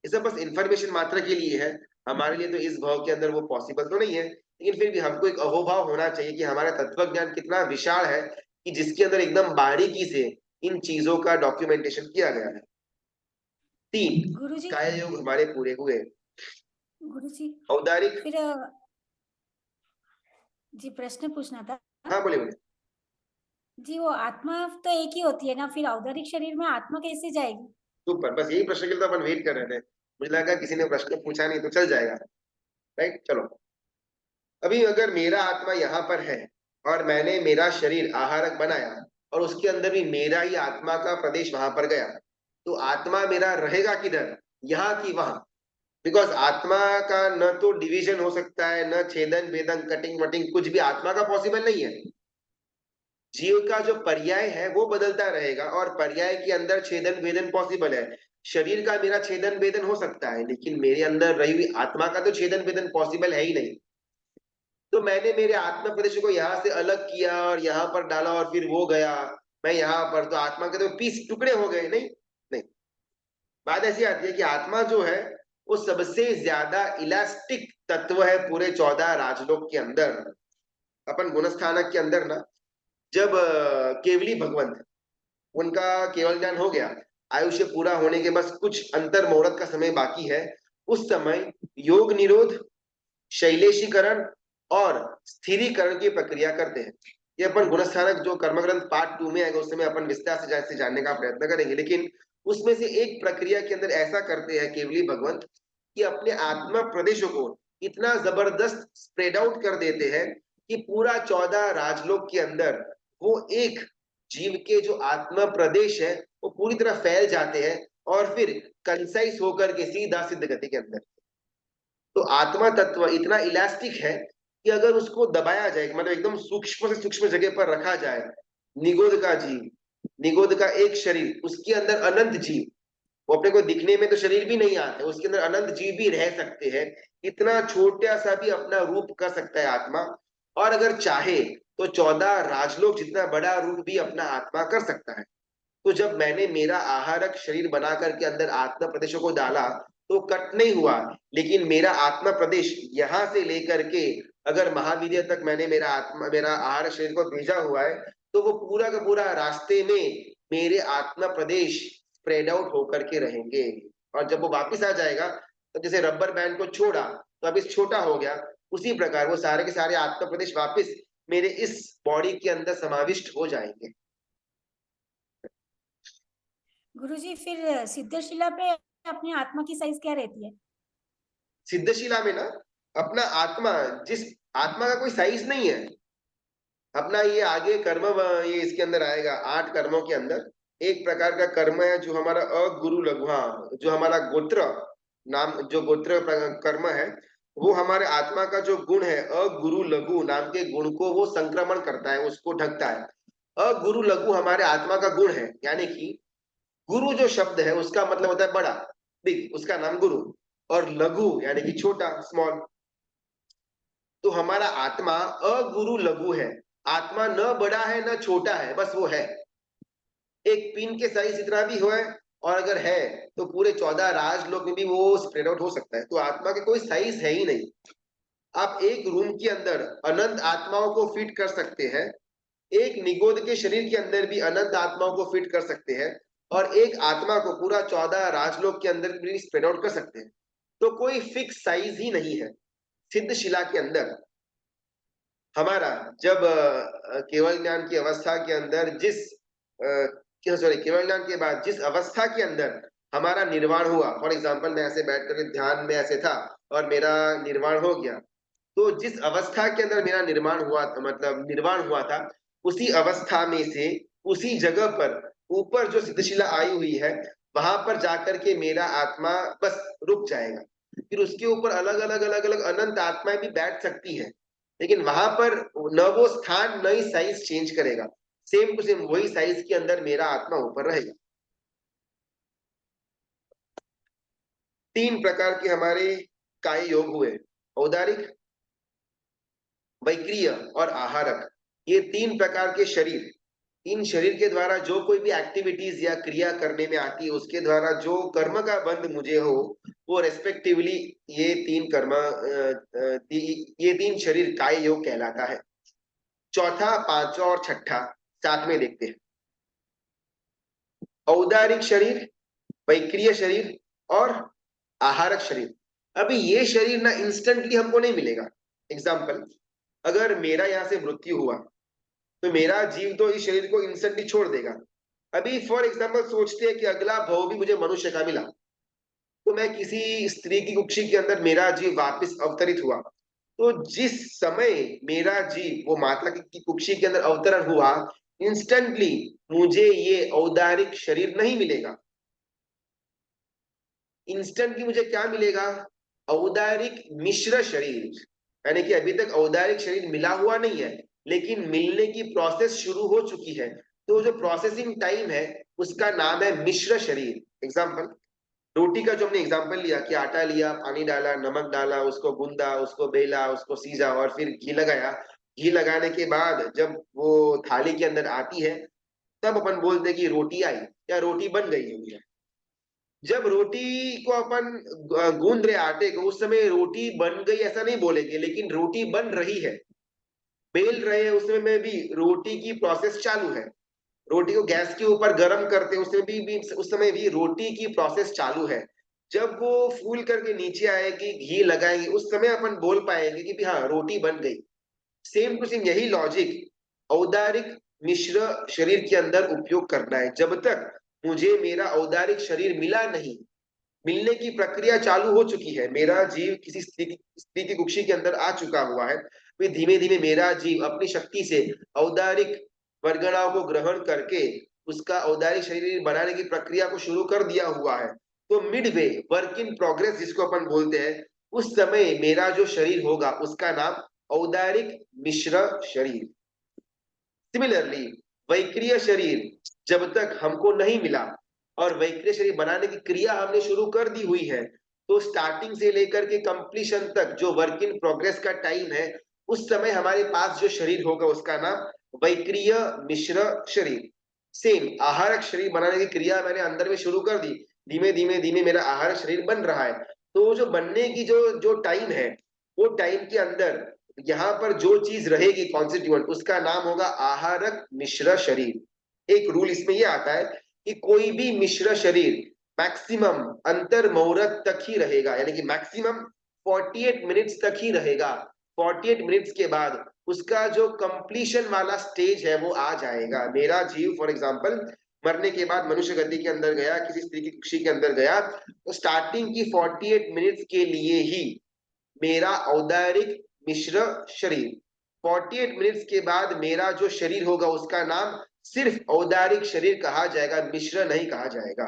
ये सब बस इंफॉर्मेशन मात्र के लिए है, हमारे लिए तो इस भाव के अंदर वो पॉसिबल तो नहीं है, लेकिन फिर भी हमको एक अहोभाव होना चाहिए कि हमारा तत्व ज्ञान कितना विशाल है, कि जिसके अंदर एकदम बारीकी से इन चीजों का डॉक्यूमेंटेशन किया गया है। 3 गुरुजी काय योग हमारे पूरे हुए। गुरुजी औदारिक। फिर जी प्रश्न पूछना था। हाँ, बोले बोले। जी वो आत्मा तो एक ही होती है ना, फिर औदरिक शरीर में आत्मा कैसे जाएगी? सुपर, बस यही प्रश्न के लिए तो अपन वेट कर रहे थे, मुझे लगा किसी ने प्रश्न पूछा नहीं तो चल जाएगा। राइट, चलो। अभी अगर मेरा आत्मा यहाँ पर है और मैंने मेरा शरीर आहारक बनाया, और उसके अंदर भी मेरा ही आत्मा का प्रदेश वहां पर गया, तो आत्मा मेरा रहेगा किधर, यहाँ की वहां? बिकॉज आत्मा का न तो डिवीजन हो सकता है, न छेदन भेदन कटिंग वटिंग, कुछ भी आत्मा का पॉसिबल नहीं है। जीव का जो पर्याय है वो बदलता रहेगा, और पर्याय के अंदर छेदन भेदन पॉसिबल है। शरीर का मेरा छेदन भेदन हो सकता है, लेकिन मेरे अंदर रही हुई आत्मा का तो छेदन भेदन पॉसिबल है ही नहीं। तो मैंने मेरे आत्मा प्रदेश को यहाँ से अलग किया और यहाँ पर डाला, और फिर वो गया, मैं यहाँ पर, तो आत्मा के तो पीस टुकड़े हो गए, नहीं। नहीं, बात ऐसी आती है कि आत्मा जो है वो सबसे ज्यादा इलास्टिक तत्व है पूरे 14 राजलोक के अंदर। अपन गुणस्थानक के अंदर ना, जब केवली भगवंत, उनका केवल ज्ञान हो गया, आयुष्य पूरा होने के बस कुछ अंतर मुहूर्त का समय बाकी है, उस समय योग निरोध, शैलेशीकरण और स्थिरीकरण की प्रक्रिया करते हैं। ये अपन गुणस्थानक जो कर्मग्रंथ पार्ट 2 में आएगा, उसमें अपन विस्तार से जानने का प्रयत्न करेंगे, लेकिन उसमें से एक प्रक्रिया के अंदर ऐसा करते हैं केवली भगवंत कि अपने आत्मा प्रदेशों को इतना जबरदस्त स्प्रेड आउट कर देते हैं कि पूरा 14 राजलोक के अंदर वो एक जीव के जो आत्मा प्रदेश है वो पूरी तरह फैल जाते हैं, और फिर कंसाइज होकर के सीधा सिद्ध गति के अंदर। तो आत्मा तत्व इतना इलास्टिक है कि अगर उसको दबाया जाए, मतलब एकदम सूक्ष्म से सूक्ष्म जगह पर रखा जाए, निगोद का जीव, निगोद का एक शरीर, उसके अंदर अनंत जीव, वो अपने को दिखने में तो शरीर भी नहीं आते, उसके अंदर अनंत जीव भी रह सकते हैं, इतना छोटा सा भी अपना रूप कर सकता है आत्मा, और अगर चाहे तो 14 राजलोक जितना बड़ा रूप भी अपना आत्मा कर सकता है। तो जब मैंने मेरा आहारक शरीर बना करके अंदर आत्मा प्रदेशों को डाला, तो कट नहीं हुआ, लेकिन मेरा आत्मा प्रदेश यहाँ से लेकर के अगर महावीर्य तक मैंने मेरा आहार शरीर को भेजा हुआ है, तो वो पूरा का पूरा रास्ते में मेरे आत्मा प्रदेश स्प्रेड आउट होकर के रहेंगे। और जब वो वापिस आ जाएगा, तो जैसे रबर बैंड को छोड़ा तो अब इस छोटा हो गया, उसी प्रकार वो सारे के सारे आत्मा प्रदेश वापिस मेरे इस बॉडी के अंदर समाविष्ट हो जाएंगे। गुरुजी फिर सिद्धशिला पे अपनी आत्मा की साइज क्या रहती है? सिद्धशिला में ना, अपना आत्मा, जिस आत्मा का कोई साइज नहीं है अपना, ये आगे कर्म, ये इसके अंदर आएगा 8 कर्मों के अंदर एक प्रकार का कर्म है जो हमारा अगुरु लघु, हाँ, जो हमारा गोत्र नाम, जो गोत्र कर्म है, वो हमारे आत्मा का जो गुण है अगुरु लघु नाम के गुण को वो संक्रमण करता है, उसको ढकता है। अगुरु लघु हमारे आत्मा का गुण है, यानी कि गुरु जो शब्द है उसका मतलब होता है बड़ा, बिग, उसका नाम गुरु, और लघु यानी कि छोटा, स्मॉल। तो हमारा आत्मा अगुरु लघु है, आत्मा न बड़ा है न छोटा है, बस वो है, एक पिन के साइज इतना भी हो है, और अगर है तो पूरे 14 राजलोक में भी वो स्प्रेड आउट हो सकता है। तो आत्मा के कोई साइज है ही नहीं। आप एक रूम के अंदर अनंत आत्माओं को फिट कर सकते हैं, एक निगोद के शरीर के अंदर भी अनंत आत्माओं को फिट कर सकते हैं, और एक आत्मा को पूरा 14 राजलोक के अंदर भी स्प्रेड आउट कर सकते हैं। तो कोई फिक्स साइज ही नहीं है। सिद्ध शिला के अंदर हमारा जब केवल ज्ञान की अवस्था के अंदर सॉरी, केवल ज्ञान के बाद जिस अवस्था के अंदर हमारा निर्वाण हुआ, फॉर एग्जाम्पल मैं ऐसे बैठ कर ध्यान में ऐसे था और मेरा निर्वाण हो गया, तो जिस अवस्था के अंदर मेरा निर्माण हुआ था, मतलब निर्वाण हुआ था, उसी अवस्था में से उसी जगह पर ऊपर जो सिद्धशिला आई हुई है, वहां पर जाकर के मेरा आत्मा बस रुक जाएगा। फिर उसके ऊपर अलग अलग अलग अलग अनंत आत्माएं भी बैठ सकती है, लेकिन वहां पर न वो स्थान नई साइज चेंज करेगा, सेम टू सेम वही साइज के अंदर मेरा आत्मा ऊपर रहेगा। तीन प्रकार के हमारे काय योग हुए, औदारिक, वैक्रिय और आहारक। ये तीन प्रकार के शरीर, इन शरीर के द्वारा जो कोई भी एक्टिविटीज या क्रिया करने में आती है, उसके द्वारा जो कर्म का बंध मुझे हो, वो रेस्पेक्टिवली ये तीन कर्म ये तीन शरीर काय योग कहलाता है। चौथा, पांचवा और छठा साथ में देखते हैं। औदारिक शरीर, वैक्रिय शरीर और आहारक शरीर। अभी ये शरीर ना इंस्टेंटली हमको नहीं मिलेगा। एग्जाम्पल, अगर मेरा यहाँ से मृत्यु हुआ तो मेरा जीव तो इस शरीर को इंस्टेंटली छोड़ देगा। अभी फॉर एग्जाम्पल सोचते हैं कि अगला भव भी मुझे मनुष्य का मिला, तो मैं किसी स्त्री की कुक्षी के अंदर मेरा जीव वापस अवतरित हुआ, तो जिस समय मेरा जीव वो माता की कुक्षी के अंदर अवतरण हुआ, इंस्टेंटली मुझे ये औदारिक शरीर नहीं मिलेगा। इंस्टेंटली मुझे क्या मिलेगा? औदारिक मिश्र शरीर, यानी कि अभी तक औदारिक शरीर मिला हुआ नहीं है, लेकिन मिलने की प्रोसेस शुरू हो चुकी है। तो जो प्रोसेसिंग टाइम है उसका नाम है मिश्र शरीर। एग्जाम्पल, रोटी का जो हमने एग्जाम्पल लिया कि आटा लिया, पानी डाला, नमक डाला, उसको गूंदा, उसको बेला, उसको सीजा और फिर घी लगाया। घी लगाने के बाद जब वो थाली के अंदर आती है, तब अपन बोलते हैं कि रोटी आई या रोटी बन गई है। जब रोटी को अपन गूंद रहे आटे को, उस समय रोटी बन गई ऐसा नहीं बोलेंगे, लेकिन रोटी बन रही है। बेल रहे हैं उस समय में भी रोटी की प्रोसेस चालू है। रोटी को गैस के ऊपर गर्म करते हैं, उसमें भी उस समय भी रोटी की प्रोसेस चालू है। जब वो फूल करके नीचे आएगी, घी लगाएंगे, उस समय अपन बोल पाएंगे कि भी हाँ रोटी बन गई। सेम टू सेम यही लॉजिक औदारिक मिश्र शरीर के अंदर उपयोग करना है। जब तक मुझे मेरा औदारिक शरीर मिला नहीं, मिलने की प्रक्रिया चालू हो चुकी है, मेरा जीव किसी स्त्री की कुक्षी के अंदर आ चुका हुआ है, फिर धीमे धीमे मेरा जीव अपनी शक्ति से औदारिक वर्गणाओं को ग्रहण करके उसका औदारिक शरीर बनाने की प्रक्रिया को शुरू कर दिया हुआ है। तो mid way, work in progress जिसको अपन बोलते हैं, उस समय मेरा जो शरीर होगा उसका नाम औदारिक मिश्र शरीर। सिमिलरली, वैक्रिय शरीर जब तक हमको नहीं मिला और वैक्रिय शरीर बनाने की क्रिया हमने शुरू कर दी हुई है, तो स्टार्टिंग से लेकर के कंप्लीशन तक जो वर्क इन प्रोग्रेस का टाइम है, उस समय हमारे पास जो शरीर होगा उसका नाम वैक्रिय मिश्र शरीर। सेम आहारक शरीर बनाने की क्रिया मैंने अंदर में शुरू कर दी, धीमे धीमे धीमे मेरा आहारक शरीर बन रहा है। तो जो बनने की जो जो टाइम है, वो टाइम के अंदर यहाँ पर जो चीज रहेगी कॉन्स्टिट्यूएंट, उसका नाम होगा आहारक मिश्र शरीर। एक रूल इसमें यह आता है कि कोई भी मिश्र शरीर मैक्सिमम अंतर मुहूर्त तक ही रहेगा, यानी कि मैक्सिमम 48 मिनट्स तक ही रहेगा। 48 मिनट्स के बाद उसका जो कंप्लीशन वाला स्टेज है वो आ जाएगा। मेरा जीव फॉर एग्जांपल मरने के बाद मनुष्य गति के अंदर गया, किसी स्त्री की कुक्षी के अंदर गया, तो स्टार्टिंग की 48 मिनट्स के लिए ही मेरा औदारिक मिश्र शरीर, 48 मिनट्स के बाद मेरा जो शरीर होगा उसका नाम सिर्फ औदारिक शरीर कहा जाएगा, मिश्र नहीं कहा जाएगा।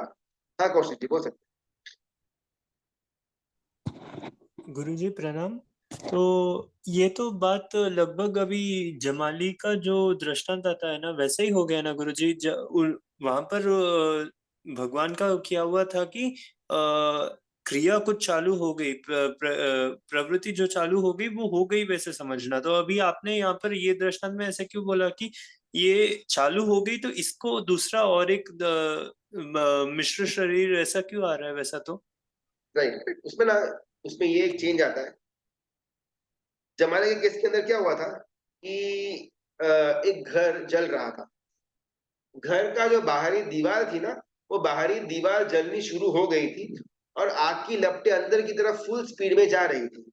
हाँ कौशिक जी बोल सकते गुरुजी प्रणाम। तो ये तो बात लगभग अभी जमाली का जो दृष्टांत आता है ना, वैसे ही हो गया ना गुरुजी। वहां पर भगवान का किया हुआ था कि क्रिया कुछ चालू हो गई, प्रवृत्ति जो चालू हो गई वो हो गई, वैसे समझना। तो अभी आपने यहाँ पर ये दृष्टांत में ऐसे क्यों बोला कि ये चालू हो गई, तो इसको दूसरा और एक मिश्र शरीर ऐसा क्यों आ रहा है वैसा? तो राइट, उसमें ना, उसमें ये एक चेंज आता है। जमाने के केस के अंदर क्या हुआ था कि एक घर जल रहा था। घर का जो बाहरी दीवार थी ना, वो बाहरी दीवार जलनी शुरू हो गई थी और आग की लपटें अंदर की तरफ फुल स्पीड में जा रही थी।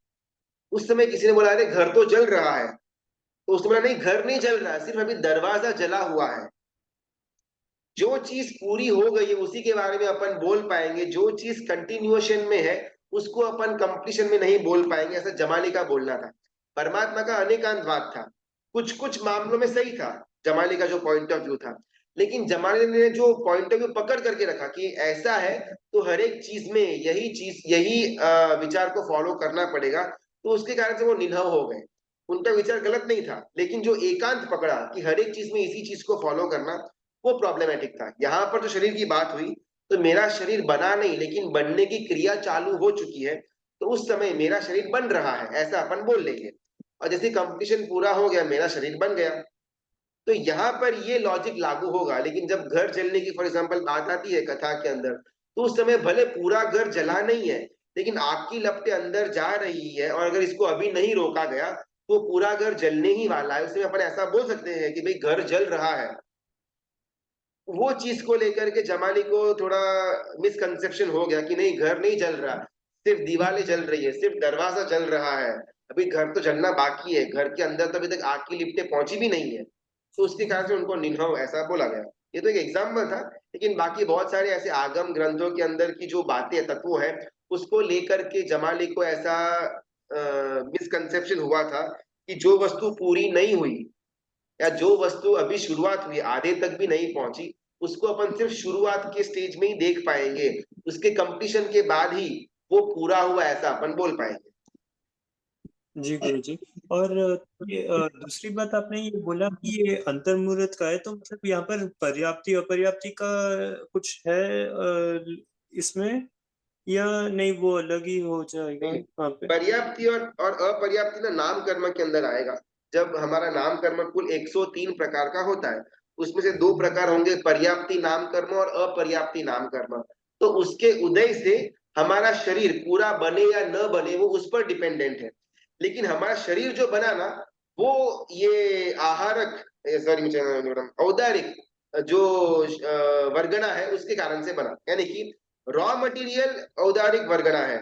उस समय किसी ने बोला, अरे घर तो जल रहा है। तो उसने बोला, नहीं घर नहीं जल रहा है, सिर्फ अभी दरवाजा जला हुआ है। जो चीज पूरी हो गई है उसी के बारे में अपन बोल पाएंगे, जो चीज कंटिन्यूएशन में है उसको अपन कंप्लीशन में नहीं बोल पाएंगे, ऐसा जमाली का बोलना था। परमात्मा का अनेकांतवाद था, कुछ कुछ मामलों में सही था जमाली का जो पॉइंट ऑफ व्यू था, लेकिन जमाली ने जो पॉइंट ऑफ व्यू पकड़ करके रखा कि ऐसा है तो हर एक चीज में यही चीज, यही विचार को फॉलो करना पड़ेगा, तो उसके कारण से वो निन्हव हो गए। उनका विचार गलत नहीं था, लेकिन जो एकांत पकड़ा कि हर एक चीज में इसी चीज को फॉलो करना, वो प्रॉब्लमेटिक था। यहाँ पर जो शरीर की बात हुई, तो मेरा शरीर बना नहीं, लेकिन बनने की क्रिया चालू हो चुकी है, तो उस समय मेरा शरीर बन रहा है, ऐसा अपन बोल लेंगे। और जैसे कंपटीशन पूरा हो गया, मेरा शरीर बन गया। तो यहाँ पर ये लॉजिक लागू होगा। लेकिन जब घर जलने की फॉर एग्जाम्पल बात आती है कथा के अंदर, तो उस समय भले पूरा घर जला नहीं है, लेकिन आग की लपटें अंदर जा रही है, और अगर इसको अभी नहीं रोका गया तो पूरा घर जलने ही वाला है। उसमें अपन ऐसा बोल सकते हैं कि भाई घर जल रहा है। वो चीज को लेकर के जमाली को थोड़ा मिसकंसेप्शन हो गया कि नहीं, घर नहीं जल रहा, सिर्फ दीवारें जल रही है, सिर्फ दरवाजा जल रहा है, अभी घर तो जलना बाकी है, घर के अंदर तो अभी तक आग की लिपटें पहुंची भी नहीं है। तो उसके कारण से उनको निन्हव ऐसा बोला गया। ये तो एक एग्जाम्पल था, लेकिन बाकी बहुत सारे ऐसे आगम ग्रंथों के अंदर की जो बातें तत्व है, उसको लेकर के जमाली को ऐसा मिसकंसेप्शन हुआ था कि जो वस्तु पूरी नहीं हुई, या जो वस्तु अभी शुरुआत हुई, आधे तक भी नहीं पहुंची, उसको अपन सिर्फ शुरुआत के स्टेज में ही देख पाएंगे, उसके कंप्लीशन के बाद ही वो पूरा हुआ ऐसा अपन बोल पाएंगे। जी गुरुजी। और ये दूसरी बात आपने ये बोला कि ये अंतर्मुहूर्त का है, तो मतलब यहाँ पर पर्याप्ति अपर्याप्ति का कुछ है इसमें, या नहीं वो अलग ही हो जाएगा वहाँ पे? पर्याप्ति और अपर्याप्ति ना नाम कर्म के अंदर आएगा। जब हमारा नाम कर्म कुल 103 प्रकार का होता है, उसमें से 2 प्रकार होंगे, पर्याप्ति नाम कर्म और अपर्याप्ति नाम कर्म। तो उसके उदय से हमारा शरीर पूरा बने या न बने वो उस पर डिपेंडेंट है। लेकिन हमारा शरीर जो बना ना, वो ये आहारक, सॉरी औदारिक जो वर्गना है उसके कारण से बना। यानी कि रॉ मटेरियल औदारिक वर्गना है,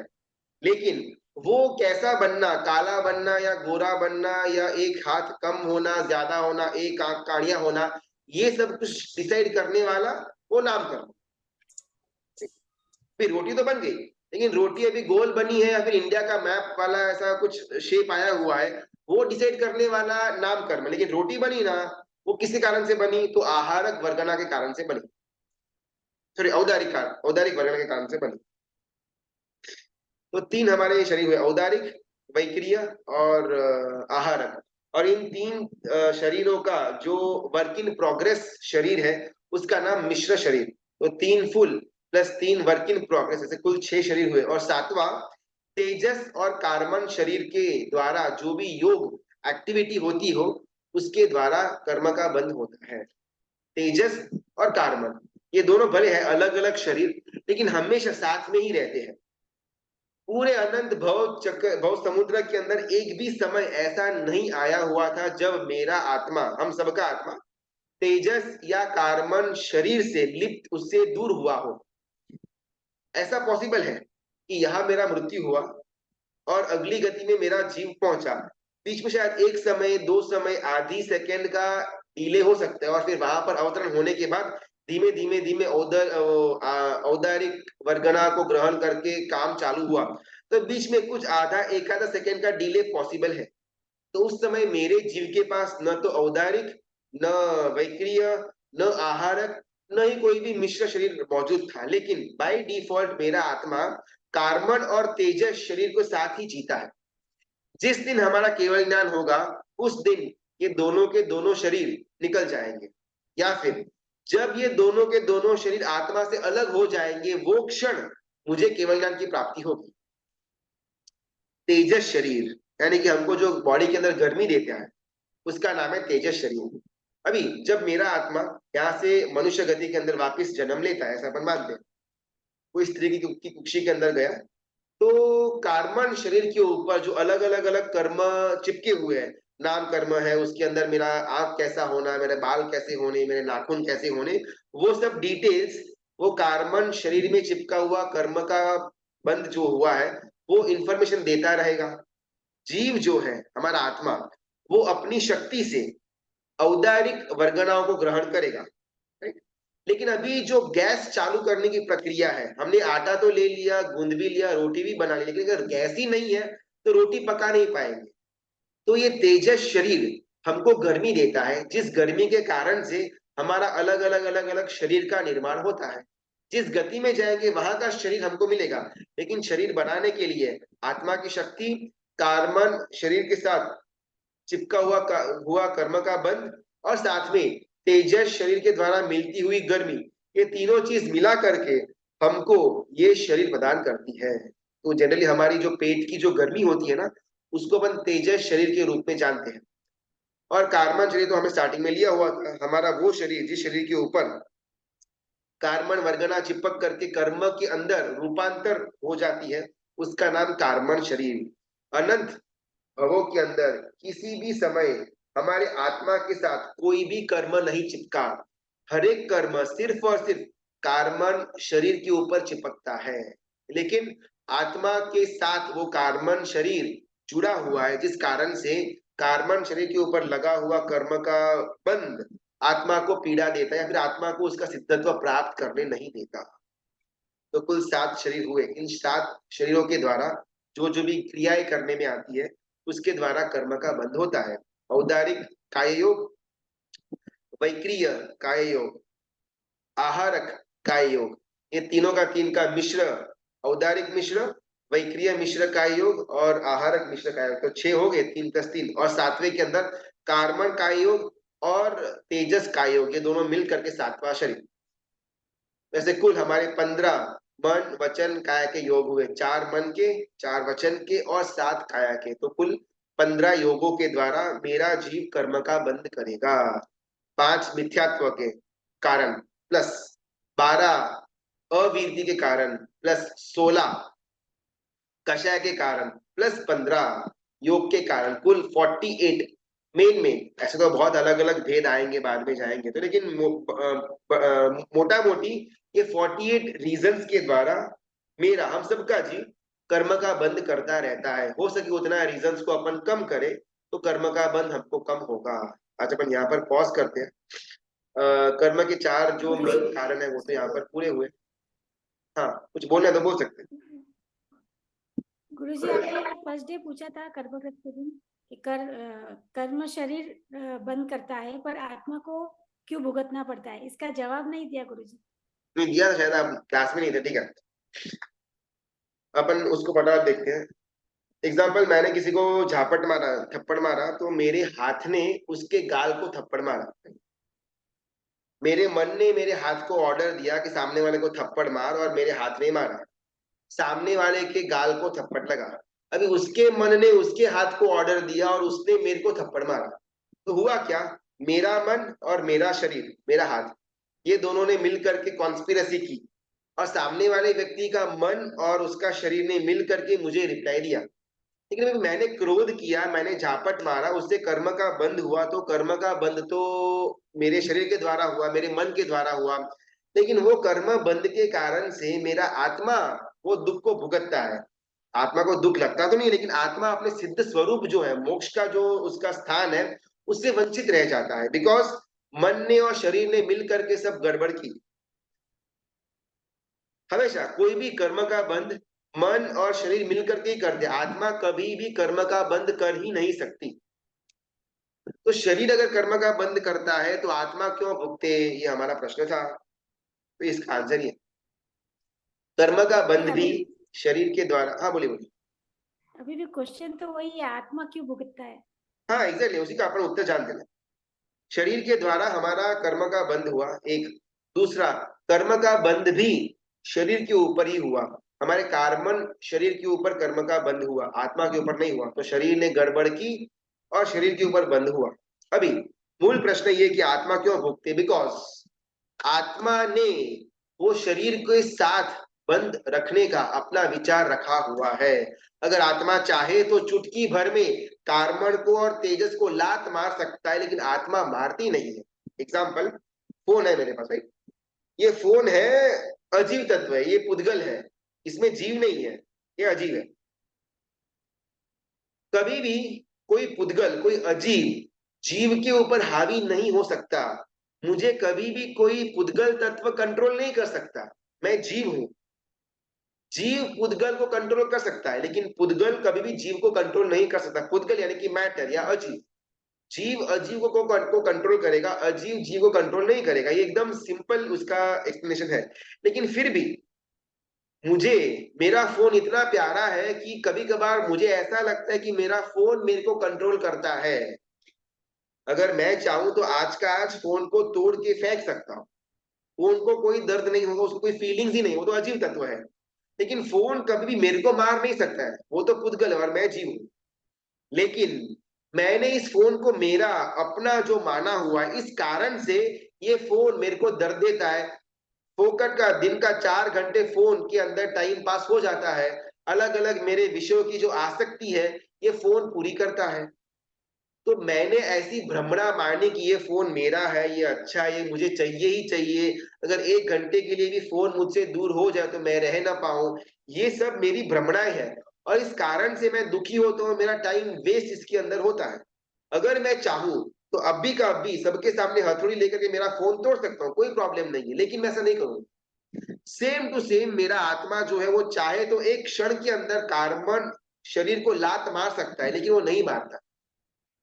लेकिन वो कैसा बनना, काला बनना या गोरा बनना, या एक हाथ कम होना ज्यादा होना, एक आंख काड़िया होना, ये सब कुछ डिसाइड करने वाला वो नामकरण। फिर रोटी तो बन गई, लेकिन रोटी अभी गोल बनी है या फिर इंडिया का मैप वाला ऐसा कुछ शेप आया हुआ है, वो डिसाइड करने वाला नाम कर्म। लेकिन रोटी बनी ना, वो किसी कारण से बनी, तो आहारक वर्गना के कारण से बनी, सॉरी औदारिक वर्गना के कारण से बनी। तो 3 हमारे शरीर हुए, औदारिक, वैक्रिय और आहारक। और इन 3 शरीरों का जो वर्क इन प्रोग्रेस शरीर है, उसका नाम मिश्र शरीर। तो 3 full plus 3 work in progress, ऐसे कुल 6 शरीर हुए। और 7वां तेजस और कार्बन शरीर के द्वारा जो भी योग एक्टिविटी होती हो, उसके द्वारा कर्म का बंध होता है। तेजस और कार्बन, ये दोनों भले है अलग अलग शरीर, लेकिन हमेशा साथ में ही रहते हैं। पूरे अनंत भव समुद्र के अंदर एक भी समय ऐसा नहीं आया हुआ था जब मेरा आत्मा, हम सबका आत्मा, तेजस या कार्बन शरीर से लिप्त, उससे दूर हुआ हो। ऐसा पॉसिबल है कि यहाँ मेरा मृत्यु हुआ और अगली गति में मेरा जीव पहुंचा, बीच में शायद एक समय, 2 समय, आधी सेकेंड का डिले हो सकता है, और फिर वहां पर अवतरण होने के बाद धीमे धीमे धीमे औदारिक वर्गना को ग्रहण करके काम चालू हुआ। तो बीच में कुछ आधा सेकेंड का डिले पॉसिबल है। तो उस समय मेरे जीव के पास न तो औदारिक, न वैक्रिय, न आहारक, न ही कोई भी मिश्र शरीर मौजूद था। लेकिन बाय डिफॉल्ट मेरा आत्मा कार्बन और तेजस शरीर को साथ ही जीता है। जिस दिन हमारा केवल ज्ञान होगा, उस दिन ये दोनों के दोनों शरीर निकल जाएंगे, या फिर जब ये दोनों के दोनों शरीर आत्मा से अलग हो जाएंगे, वो क्षण मुझे केवल ज्ञान की प्राप्ति होगी। तेजस शरीर यानी कि हमको जो बॉडी के अंदर गर्मी देता है, उसका नाम है तेजस शरीर। अभी जब मेरा आत्मा यहाँ से मनुष्य गति के अंदर वापस जन्म लेता है, ऐसा अपन मानते हैं, कोई स्त्री की कुक्षी के अंदर गया, तो कार्बन शरीर के ऊपर जो अलग अलग अलग कर्म चिपके हुए हैं, नाम कर्म है, उसके अंदर मेरा आंख कैसा होना, मेरे बाल कैसे होने, मेरे नाखून कैसे होने, वो सब डिटेल्स वो कार्बन शरीर में चिपका हुआ कर्म का बंध जो हुआ है, वो इंफॉर्मेशन देता रहेगा। जीव जो है हमारा आत्मा, वो अपनी शक्ति से औदारिक वर्गनाओं को ग्रहण करेगा, राइट। लेकिन अभी जो गैस चालू करने की प्रक्रिया है, हमने आटा तो ले लिया, गूंद भी लिया, रोटी भी बना ली, लेकिन अगर गैस ही नहीं है तो रोटी पका नहीं पाएंगे। तो ये तेजस शरीर हमको गर्मी देता है, जिस गर्मी के कारण से हमारा अलग अलग अलग अलग शरीर का निर्माण होता है। जिस गति में जाएंगे वहां का शरीर हमको मिलेगा, लेकिन शरीर बनाने के लिए आत्मा की शक्ति, कार्बन शरीर के साथ चिपका हुआ कर्म का बंध, और साथ में तेजस शरीर के द्वारा मिलती हुई गर्मी, ये तीनों चीज मिला करके हमको ये शरीर प्रदान करती है। तो जनरली हमारी जो पेट की जो गर्मी होती है ना, उसको अपन तेजस शरीर के रूप में जानते हैं। और कार्बन शरीर तो हमने स्टार्टिंग में लिया हुआ था, हमारा वो शरीर जिस शरीर के ऊपर कार्बन वर्गना चिपक करके कर्म के अंदर रूपांतर हो जाती है, उसका नाम कार्बन शरीर। अनंत भवों के अंदर किसी भी समय हमारे आत्मा के साथ कोई भी कर्म नहीं चिपका। हर एक कर्म सिर्फ और सिर्फ कार्बन शरीर के ऊपर चिपकता है, लेकिन आत्मा के साथ वो कार्बन शरीर जुड़ा हुआ है, जिस कारण से कार्बन शरीर के ऊपर लगा हुआ कर्म का बंध आत्मा को पीड़ा देता है, या फिर आत्मा को उसका सिद्धत्व प्राप्त करने नहीं देता। तो कुल 7 शरीर हुए। इन 7 शरीरों के द्वारा जो जो भी क्रियाएं करने में आती है, उसके द्वारा कर्म का बंध होता है। औदारिक काय योग, वैक्रिय काय योग, आहारक काय योग, ये तीनों का तीन का मिश्र, औदारिक मिश्र, वैक्रिय मिश्र काय योग और आहारक मिश्र काय योग। तो 6 हो गए, 3 + 3। और 7वें के अंदर कार्बन काय योग और तेजस काय योग, ये दोनों मिल करके 7वां शरीर। वैसे कुल हमारे 15 मन वचन काया के योग हुए, 4 मन के, 4 वचन के और 7 काया के। तो कुल 15 योगों के द्वारा मेरा जीव कर्म का बंध करेगा। 5 मिथ्यात्व के कारण प्लस 12 अवीर्ति के कारण प्लस 16 कषाय के कारण प्लस 15 योग के कारण, कुल 48 मेन में। ऐसे तो बहुत अलग अलग भेद आएंगे, बाद में जाएंगे तो, लेकिन मोटा मोटी ये 48 रीजंस के द्वारा मेरा, हम सबका जीव कर्म का बंध करता रहता है। हो सके उतना रीजंस को अपन कम करें तो कर्म का बंध हमको कम होगा। आज अपन यहाँ पर पॉज करते हैं। कर्म के 4 जो गुरुजी मेन कारण है वो तो यहाँ पर पूरे हुए। हाँ, कुछ बोलना है तो बोल सकते हैं। गुरुजी, आपने फर्स्ट डे पूछा था कर्मकृत के दिन कि कर्म शरीर बंद करता है पर आत्मा को क्यों भुगतना पड़ता है, इसका जवाब नहीं दिया गुरुजी। नहीं दिया था शायद, आप क्लास में नहीं थे। ठीक है, अपन उसको फटाफट देखते हैं। एग्जाम्पल, मैंने किसी को झापट मारा, थप्पड़ मारा, तो मेरे हाथ ने उसके गाल को थप्पड़ मारा। मेरे मन ने मेरे हाथ को ऑर्डर दिया कि सामने वाले को थप्पड़ मार, और मेरे हाथ ने मारा। सामने वाले के गाल को थप्पड़ लगा। अभी उसके मन ने उसके हाथ को ऑर्डर दिया और उसने मेरे को थप्पड़ मारा। तो हुआ क्या, मेरा मन और मेरा शरीर, मेरा हाथ, ये दोनों ने मिल करके कॉन्स्पिरेसी की, और सामने वाले व्यक्ति का मन और उसका शरीर ने मिल करके मुझे रिप्लाई दिया। लेकिन अभी मैंने क्रोध किया, मैंने झापट मारा, उससे कर्म का बंध हुआ। तो कर्म का बंध तो मेरे शरीर के द्वारा हुआ, मेरे मन के द्वारा हुआ, लेकिन वो कर्म बंध के कारण से मेरा आत्मा वो दुख को भुगतता है। आत्मा को दुख लगता तो नहीं, लेकिन आत्मा अपने सिद्ध स्वरूप जो है, मोक्ष का जो उसका स्थान है, उससे वंचित रह जाता है, बिकॉज मन ने और शरीर ने मिल करके सब गड़बड़ की। हमेशा कोई भी कर्म का बंध मन और शरीर मिलकर के ही करते, आत्मा कभी भी कर्म का बंध कर ही नहीं सकती। तो शरीर अगर कर्म का बंध करता है तो आत्मा क्यों भुगते, ये हमारा प्रश्न था। तो इसका आंसर ये, कर्म का बंध भी अभी शरीर के द्वारा। हाँ बोलिए बोलिए। अभी भी क्वेश्चन तो वही है, आत्मा क्यों भुगतता है। हाँ एग्जैक्टली, उसी का अपन उत्तर जान देना। शरीर के द्वारा हमारा कर्म का बंध हुआ, एक। दूसरा, कर्म का बंध भी शरीर के ऊपर ही हुआ। हमारे कार्बन शरीर के ऊपर कर्म का बंध हुआ, आत्मा के ऊपर नहीं हुआ। तो शरीर ने गड़बड़ की और शरीर के ऊपर बंध हुआ। अभी मूल प्रश्न ये कि आत्मा क्यों भुगते, बिकॉज आत्मा ने वो शरीर के साथ बंद रखने का अपना विचार रखा हुआ है। अगर आत्मा चाहे तो चुटकी भर में कार्बन को और तेजस को लात मार सकता है, लेकिन आत्मा मारती नहीं है। एग्जाम्पल, फोन है मेरे पास, राइट? ये फोन है, अजीव तत्व है, ये पुद्गल है, इसमें जीव नहीं है, ये अजीव है। कभी भी कोई पुद्गल, कोई अजीव जीव के ऊपर हावी नहीं हो सकता। मुझे कभी भी कोई पुद्गल तत्व कंट्रोल नहीं कर सकता। मैं जीव हूं, जीव पुद्गल को कंट्रोल कर सकता है, लेकिन पुद्गल कभी भी जीव को कंट्रोल नहीं कर सकता। पुद्गल यानी कि मैटर या अजीव, जीव अजीव को कंट्रोल करेगा, अजीव जीव को कंट्रोल नहीं करेगा। ये एकदम सिंपल उसका एक्सप्लेनेशन है। लेकिन फिर भी मुझे मेरा फोन इतना प्यारा है कि कभी कभार मुझे ऐसा लगता है कि मेरा फोन मेरे को कंट्रोल करता है। अगर मैं चाहूं तो आज का आज फोन को तोड़ के फेंक सकता हूं, फोन को कोई दर्द नहीं होगा, उसको कोई फीलिंग्स ही नहीं, वो तो अजीब तत्व है। लेकिन फोन कभी भी मेरे को मार नहीं सकता है, वो तो पुद्गल है और मैं जीव हूं। लेकिन मैंने इस फोन को मेरा अपना जो माना हुआ है, इस कारण से ये फोन मेरे को दर्द देता है। फोकट का दिन का 4 घंटे फोन के अंदर टाइम पास हो जाता है। अलग अलग मेरे विषयों की जो आसक्ति है, ये फोन पूरी करता है। तो मैंने ऐसी भ्रमणा मारने की ये फोन मेरा है, ये अच्छा है, ये मुझे चाहिए ही चाहिए, अगर 1 घंटे के लिए भी फोन मुझसे दूर हो जाए तो मैं रह ना पाऊं, ये सब मेरी भ्रमणाएं है। और इस कारण से मैं दुखी होता हूँ, मेरा टाइम वेस्ट इसके अंदर होता है। अगर मैं चाहूं तो अभी का अभी सबके सामने हथौड़ी लेकर के मेरा फोन तोड़ सकता हूँ, कोई प्रॉब्लम नहीं है, लेकिन मैं ऐसा नहीं करूंगा। सेम टू सेम मेरा आत्मा जो है, वो चाहे तो एक क्षण के अंदर कार्बन शरीर को लात मार सकता है, लेकिन वो नहीं मारता।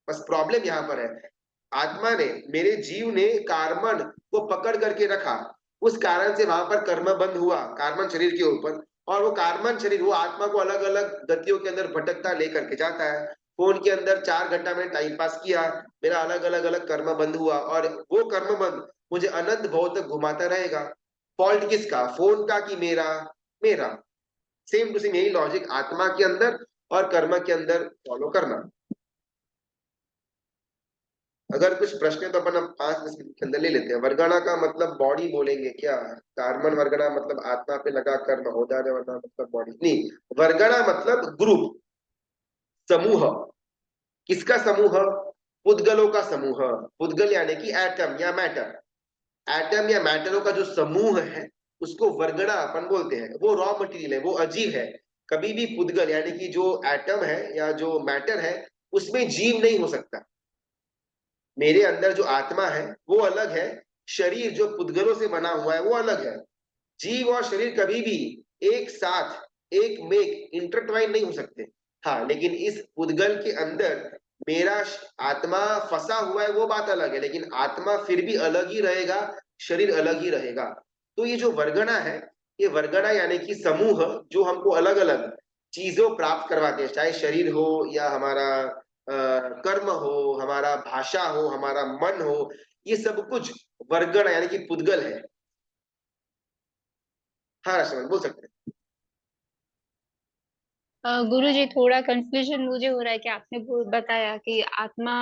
बस प्रॉब्लम यहाँ पर है, आत्मा ने, मेरे जीव ने कार्बन को पकड़ करके रखा, उस कारण से वहां पर कर्म बंद हुआ कार्बन शरीर के ऊपर। और वो कार्बन शरीर वो आत्मा को अलग अलग गतियों के अंदर भटकता लेकर के जाता है। फोन के अंदर 4 घंटा मैंने टाइम पास किया, मेरा अलग अलग अलग कर्म बंद हुआ, और वो कर्म बंद मुझे अनंत भव तक घुमाता रहेगा। फॉल्ट किसका, फोन का कि मेरा? मेरा। सेम टू सेम यही लॉजिक आत्मा के अंदर और कर्म के अंदर फॉलो करना। अगर कुछ प्रश्न है तो अपन अब 5-10 मिनट के अंदर ले लेते हैं। वर्गणा का मतलब बॉडी बोलेंगे क्या? कार्बन वर्गणा मतलब आत्मा पे लगा कर्म, हो जाने वाला मतलब बॉडी नहीं। वर्गणा मतलब ग्रुप, समूह। किसका समूह? पुद्गलों का समूह। पुद्गल यानी कि एटम या मैटर। एटम या मैटरों का जो समूह है, उसको वर्गणा अपन बोलते हैं। वो रॉ मटेरियल है, वो अजीब है। कभी भी पुद्गल यानी कि जो एटम है या जो मैटर है, उसमें जीव नहीं हो सकता। मेरे अंदर जो आत्मा है वो अलग है, शरीर जो पुद्गलों से बना हुआ है वो अलग है। जीव और शरीर कभी भी एक साथ एक में इंटरट्वाइन नहीं हो सकते। हाँ, लेकिन इस पुद्गल के अंदर मेरा आत्मा फंसा हुआ है, वो बात अलग है, लेकिन आत्मा फिर भी अलग ही रहेगा, शरीर अलग ही रहेगा। तो ये जो वर्गणा है, ये वर्गणा यानी कि समूह जो हमको अलग अलग चीजों प्राप्त करवाते हैं, चाहे शरीर हो या हमारा कर्म हो, हमारा भाषा हो, हमारा मन हो, ये सब कुछ वर्गणा यानी कि पुद्गल है। हाँ राष्ट्रमन बोल सकते हैं। गुरु जी, थोड़ा कंफ्यूजन मुझे हो रहा है कि आपने बताया कि आत्मा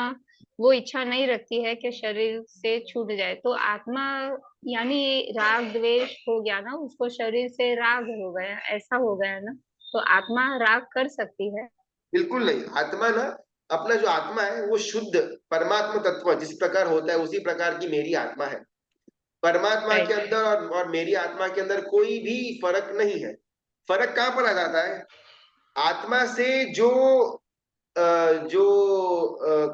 वो इच्छा नहीं रखती है कि शरीर से छूट जाए, तो आत्मा यानी राग द्वेष हो गया ना, उसको शरीर से राग हो गया, ऐसा हो गया ना, तो आत्मा राग कर सकती है? बिल्कुल नहीं। आत्मा ना, अपना जो आत्मा है वो शुद्ध परमात्मा तत्व जिस प्रकार होता है उसी प्रकार की मेरी आत्मा है। परमात्मा के राइट। अंदर और मेरी आत्मा के अंदर कोई भी फर्क नहीं है। फर्क कहाँ पर आ जाता है? आत्मा से जो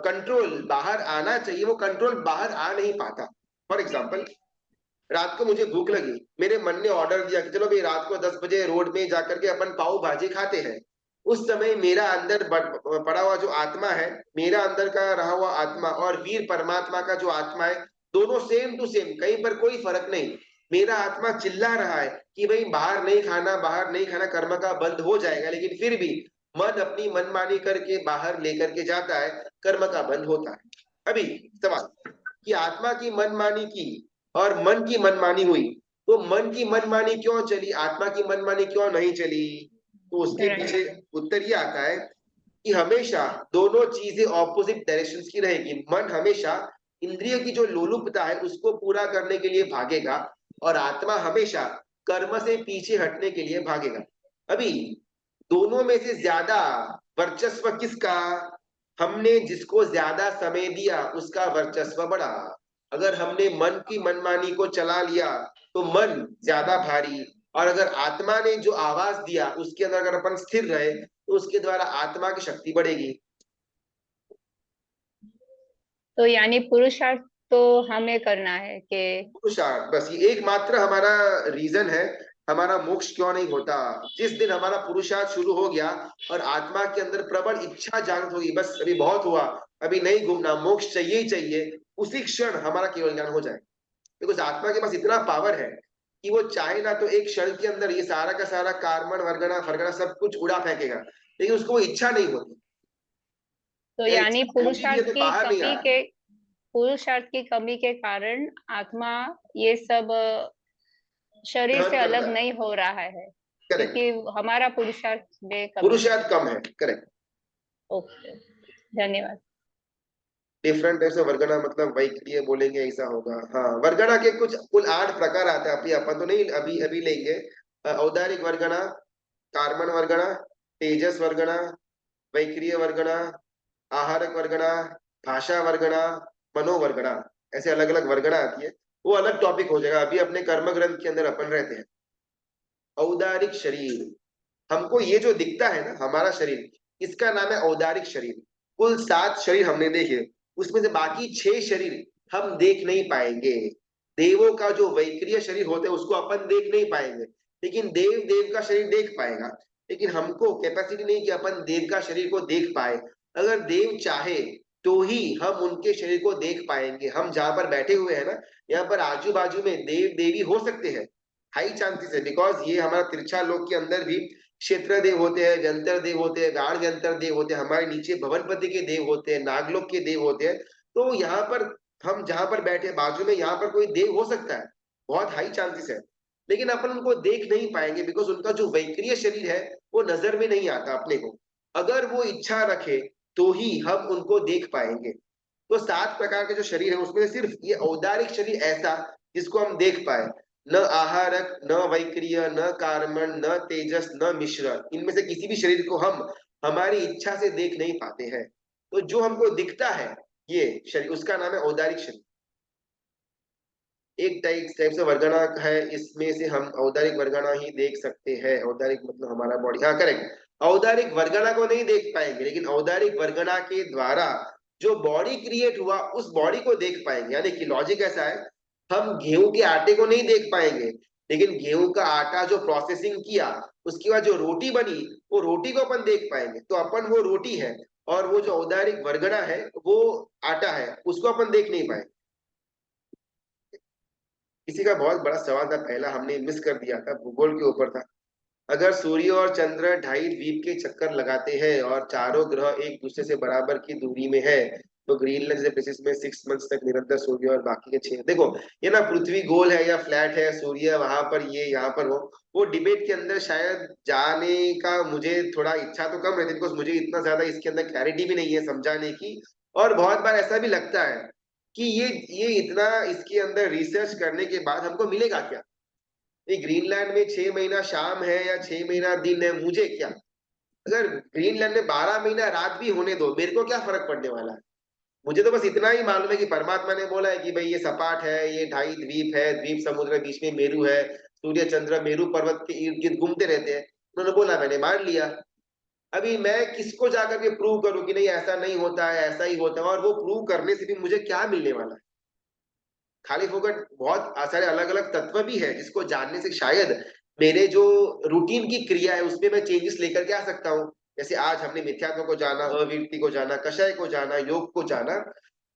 कंट्रोल बाहर आना चाहिए, वो कंट्रोल बाहर आ नहीं पाता। फॉर एग्जाम्पल, रात को मुझे भूख लगी, मेरे मन ने ऑर्डर दिया कि चलो भाई रात को 10 बजे रोड में जाकर के अपन पाव भाजी खाते हैं। उस समय मेरा अंदर पड़ा हुआ जो आत्मा है, मेरा अंदर का रहा हुआ आत्मा और वीर परमात्मा का जो आत्मा है, दोनों सेम टू सेम, कहीं पर कोई फर्क नहीं। मेरा आत्मा चिल्ला रहा है कि भाई बाहर नहीं खाना, बाहर नहीं खाना, कर्म का बंद हो जाएगा, लेकिन फिर भी मन अपनी मनमानी करके बाहर लेकर के जाता है, कर्म का बंद होता है। अभी सवाल कि आत्मा की मनमानी की और मन की मनमानी हुई, तो मन की मनमानी क्यों चली, आत्मा की मनमानी क्यों नहीं चली? तो उसके पीछे उत्तर ये आता है कि हमेशा दोनों चीजें ऑपोजिट डायरेक्शंस की रहेगी। मन हमेशा इंद्रिय की जो लोलुपता है उसको पूरा करने के लिए भागेगा, और आत्मा हमेशा कर्म से पीछे हटने के लिए भागेगा। अभी दोनों में से ज्यादा वर्चस्व किसका? हमने जिसको ज्यादा समय दिया उसका वर्चस्व बढ़ा। अगर हमने मन की मनमानी को चला लिया तो मन ज्यादा भारी, और अगर आत्मा ने जो आवाज दिया उसके अंदर अगर अपन स्थिर रहे तो उसके द्वारा आत्मा की शक्ति बढ़ेगी। तो यानी पुरुषार्थ तो हमें करना है कि पुरुषार्थ, बस ये एकमात्र हमारा रीजन है हमारा मोक्ष क्यों नहीं होता। जिस दिन हमारा पुरुषार्थ शुरू हो गया और आत्मा के अंदर प्रबल इच्छा जागृत होगी, बस अभी बहुत हुआ, अभी नहीं घूमना, मोक्ष चाहिए ही चाहिए, उसी क्षण हमारा केवल ज्ञान हो जाए। बिकॉज आत्मा के पास इतना पावर है कि वो चाहे ना तो एक क्षण के अंदर ये सारा का सारा कार्बन वर्गना फरगना सब कुछ उड़ा फेंकेगा, लेकिन उसको वो इच्छा नहीं होती। तो यानी इच्छा होती भी है तो बाहर नहीं आ रहा। पुरुषार्थ की कमी के कारण आत्मा ये सब शरीर ग्रहण से अलग करता है। नहीं हो रहा है, करेक्ट, क्योंकि हमारा पुरुषार्थ में कमी है। पुरुषार्थ कम है, करेक्ट। ओके, धन्यवाद। डिफरेंट टाइप्स ऑफ वर्गना मतलब वैक्रिय बोलेंगे ऐसा होगा। हाँ, वर्गना के कुछ कुल 8 प्रकार आते हैं, अभी अपन तो नहीं अभी अभी लेंगे। औदारिक वर्गना, कार्मन वर्गना, तेजस वर्गना, वैक्रिय वर्गना, आहारक वर्गना, भाषा वर्गना, मनोवर्गना, ऐसे अलग अलग वर्गना आती है। वो अलग टॉपिक हो जाएगा, अभी अपने कर्म ग्रंथ के अंदर अपन रहते हैं। औदारिक शरीर, हमको ये जो दिखता है ना हमारा शरीर, इसका नाम है औदारिक शरीर। कुल 7 शरीर हमने देखे, उसमें से बाकी 6 शरीर हम देख नहीं पाएंगे। देवों का जो वैक्रिय शरीर होता है उसको अपन देख नहीं पाएंगे, लेकिन देव देव का शरीर देख पाएगा। लेकिन हमको कैपेसिटी नहीं कि अपन देव का शरीर को देख पाए। अगर देव चाहे तो ही हम उनके शरीर को देख पाएंगे। हम जहां पर बैठे हुए हैं ना, यहाँ पर आजू बाजू में देव देवी हो सकते हैं, हाई चांसेस है, बिकॉज ये हमारा तिरछा लोक के अंदर भी क्षेत्र देव होते हैं, व्यंतर देव होते हैं, गाढ़ व्यंतर देव होते हैं, हमारे नीचे भवनपति के देव होते हैं, नागलोक के देव होते हैं। तो यहाँ पर हम जहां पर बैठे बाजू में यहाँ पर कोई देव हो सकता है, बहुत हाई चांसेस है, लेकिन अपन उनको देख नहीं पाएंगे बिकॉज उनका जो वैक्रिय शरीर है वो नजर में नहीं आता अपने को। अगर वो इच्छा रखे तो ही हम उनको देख पाएंगे। तो 7 प्रकार के जो शरीर है उसमें सिर्फ ये औदारिक शरीर ऐसा जिसको हम देख पाए, न आहारक, न वैक्रिय, न कार्मण, न तेजस, न मिश्र, इनमें से किसी भी शरीर को हम हमारी इच्छा से देख नहीं पाते हैं। तो जो हमको दिखता है ये शरीर, उसका नाम है औदारिक शरीर। एक टाइप से वर्गना है, इसमें से हम औदारिक वर्गना ही देख सकते हैं। औदारिक मतलब हमारा बॉडी, हाँ करेक्ट। औदारिक वर्गना को नहीं देख पाएंगे, लेकिन औदारिक वर्गना के द्वारा जो बॉडी क्रिएट हुआ उस बॉडी को देख पाएंगे। यानी कि लॉजिक ऐसा है, हम गेहूं के आटे को नहीं देख पाएंगे, लेकिन गेहूं का आटा जो प्रोसेसिंग किया उसके बाद जो रोटी बनी वो रोटी को अपन देख पाएंगे। तो अपन वो रोटी है, और वो जो औदारिक वर्गना है वो आटा है, उसको अपन देख नहीं पाएंगे। इसी का बहुत बड़ा सवाल था, पहला हमने मिस कर दिया था, भूगोल के ऊपर था। अगर सूर्य और चंद्र 2.5 द्वीप के चक्कर लगाते हैं और चारों ग्रह एक दूसरे से बराबर की दूरी में है, तो ग्रीनलैंड जैसे प्लेसेस में 6 मंथ्स तक निरंतर सूर्य और बाकी के 6, देखो ये ना पृथ्वी गोल है या फ्लैट है, सूर्य वहां पर ये यहाँ पर वो डिबेट के अंदर शायद जाने का मुझे थोड़ा इच्छा तो कम रहती है, बिकॉज मुझे इतना ज्यादा इसके अंदर क्लैरिटी भी नहीं है समझाने की। और बहुत बार ऐसा भी लगता है कि ये इतना इसके अंदर रिसर्च करने के बाद हमको मिलेगा क्या? ये ग्रीनलैंड में 6 महीना शाम है या 6 महीना दिन है, मुझे क्या? अगर ग्रीनलैंड में 12 महीना रात भी होने दो, मेरे को क्या फर्क पड़ने वाला है? मुझे तो बस इतना ही मालूम है कि परमात्मा ने बोला है कि भाई ये सपाट है, ये 2.5 द्वीप है, द्वीप समुद्र के बीच में मेरू है, सूर्य चंद्र मेरू पर्वत के इर्द गिर्द घूमते रहते हैं। उन्होंने बोला, मैंने मान लिया। अभी मैं किसको जाकर के प्रूव करूं कि नहीं ऐसा नहीं होता है, ऐसा ही होता है? और वो प्रूव करने से भी मुझे क्या मिलने वाला है? खाली फोकट बहुत सारे अलग अलग तत्व भी है जिसको जानने से शायद मेरे जो रूटीन की क्रिया है उसमें मैं चेंजेस लेकर के आ सकता हूँ। जैसे आज हमने मिथ्यात्व को जाना, अविरति को जाना, कषाय को जाना, योग को जाना,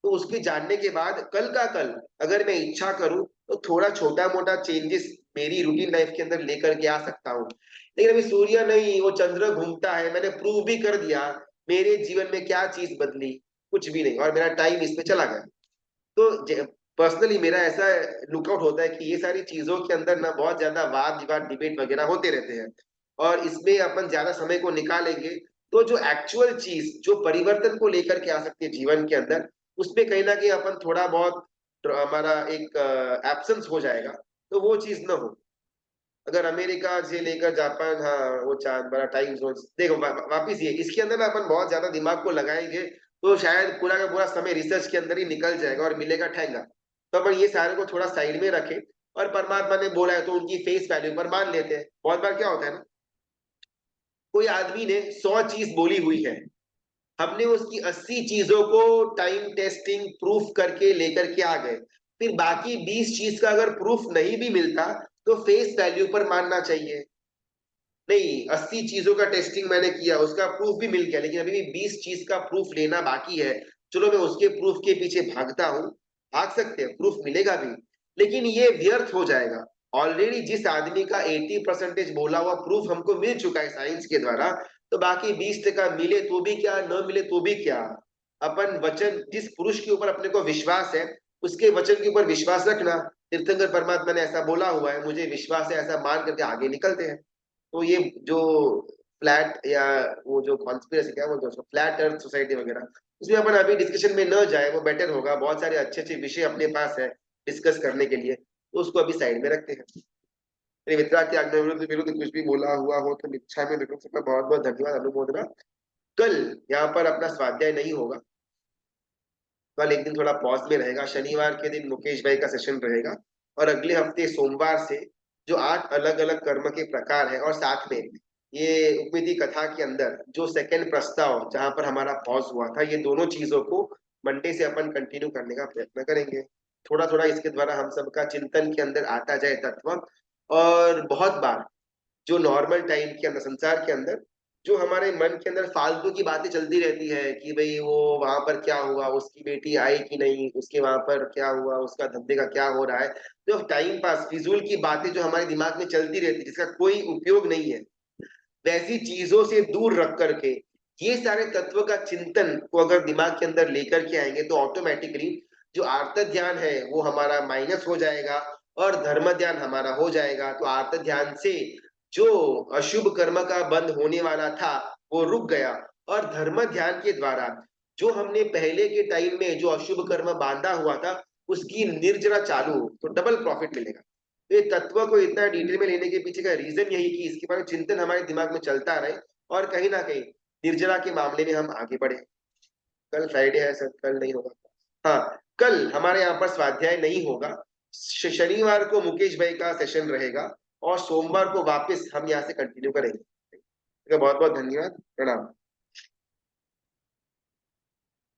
तो उसके जानने के बाद कल का कल अगर मैं इच्छा करूं तो थोड़ा छोटा मोटा चेंजेस मेरी रूटीन लाइफ के अंदर लेकर के आ सकता हूँ। लेकिन अभी सूर्य नहीं, वो चंद्र घूमता है, मैंने प्रूव भी कर दिया, मेरे जीवन में क्या चीज बदली? कुछ भी नहीं, और मेरा टाइम इस पे चला गया। तो पर्सनली मेरा ऐसा लुकआउट होता है कि ये सारी चीजों के अंदर ना बहुत ज्यादा वाद विवाद डिबेट वगैरह होते रहते हैं, और इसमें अपन ज्यादा समय को निकालेंगे तो जो एक्चुअल चीज जो परिवर्तन को लेकर के आ सकती है जीवन के अंदर, उसमें कहीं ना कहीं अपन थोड़ा बहुत हमारा एक एब्सेंस हो जाएगा। तो वो चीज ना हो। अगर अमेरिका से लेकर जापान, हाँ वो चांद बड़ा टाइम जोन, देखो वापिस ये इसके अंदर ना अपन बहुत ज्यादा दिमाग को लगाएंगे तो शायद पूरा का पूरा समय रिसर्च के अंदर ही निकल जाएगा और मिलेगा ठेंगा। तो अपन ये सारे को थोड़ा साइड में रखें, और परमात्मा ने बोला है तो उनकी फेस वैल्यू पर मान लेते हैं। बहुत बार क्या होता है ना, कोई आदमी ने 100 चीज बोली हुई है, हमने उसकी 80 चीजों को टाइम टेस्टिंग प्रूफ करके लेकर के आ गए, फिर बाकी 20 चीज का अगर प्रूफ नहीं भी मिलता तो फेस वैल्यू पर मानना चाहिए। नहीं, 80 चीजों का टेस्टिंग मैंने किया, उसका प्रूफ भी मिल गया, लेकिन अभी भी 20 चीज का प्रूफ लेना बाकी है। चलो मैं उसके प्रूफ के पीछे भागता हूँ, भाग सकते हैं, प्रूफ मिलेगा भी, लेकिन ये व्यर्थ हो जाएगा। ऑलरेडी जिस आदमी का 80% बोला हुआ प्रूफ हमको मिल चुका है साइंस के द्वारा, तो बाकी 20% मिले तो भी क्या, न मिले तो भी क्या, अपन वचन, जिस पुरुष के ऊपर अपने को विश्वास है उसके वचन के ऊपर विश्वास रखना। तीर्थंकर परमात्मा ने ऐसा बोला हुआ है, मुझे विश्वास है, ऐसा मान करके आगे निकलते हैं। तो ये जो फ्लैट या वो जो कॉन्स्पिरेसी क्या बोलते हैं उसको, फ्लैट अर्थ सोसाइटी वगैरह, उसमें अपन अभी डिस्कशन में न जाए, वो बेटर होगा। बहुत सारे अच्छे अच्छे विषय अपने पास है डिस्कस करने के लिए, तो उसको अभी साइड में रखते हैं। मेरे मित्रा की आज्ञा विरुद्ध कुछ भी बोला हुआ हो तो इच्छा में बिल्कुल सबका बहुत बहुत धन्यवाद, अनुमोदना। कल यहाँ पर अपना स्वाध्याय नहीं होगा, कल एक दिन थोड़ा पॉज में रहेगा। शनिवार के दिन मुकेश भाई का सेशन रहेगा, और अगले हफ्ते सोमवार से जो 8 अलग अलग कर्म के प्रकार है, और साथ में ये उपमिति कथा के अंदर जो सेकंड प्रस्ताव जहां पर हमारा पॉज हुआ था, ये दोनों चीजों को मंडे से अपन कंटिन्यू करने का प्रयत्न करेंगे। थोड़ा थोड़ा इसके द्वारा हम सबका चिंतन के अंदर आता जाए तत्व। और बहुत बार जो नॉर्मल टाइम के अंदर, संसार के अंदर जो हमारे मन के अंदर फालतू की बातें चलती रहती है कि भाई वो वहां पर क्या हुआ, उसकी बेटी आई कि नहीं, उसके वहां पर क्या हुआ, उसका धंधे का क्या हो रहा है, तो टाइम पास फिजूल की बातें जो हमारे दिमाग में चलती रहती है जिसका कोई उपयोग नहीं है, वैसी चीजों से दूर रख करके ये सारे तत्व का चिंतन को अगर दिमाग के अंदर लेकर के आएंगे तो ऑटोमेटिकली जो आर्त ध्यान है वो हमारा माइनस हो जाएगा और धर्म ध्यान हमारा हो जाएगा। तो आर्त ध्यान से जो अशुभ कर्म का बंद होने वाला था वो रुक गया, और धर्म ध्यान के द्वारा जो हमने पहले के टाइम में जो अशुभ कर्म बांधा हुआ था उसकी निर्जरा चालू, तो डबल प्रॉफिट मिलेगा। तो ये तत्व को इतना डिटेल में लेने के पीछे का रीजन यही कि इसके बारे में चिंतन हमारे दिमाग में चलता रहे, और कहीं ना कहीं निर्जरा के मामले में हम आगे बढ़े। कल फ्राइडे है सर, कल नहीं होगा। हाँ, कल हमारे यहाँ पर स्वाध्याय नहीं होगा। शनिवार को मुकेश भाई का सेशन रहेगा, और सोमवार को वापस हम यहाँ से कंटिन्यू करेंगे। बहुत बहुत धन्यवाद, प्रणाम।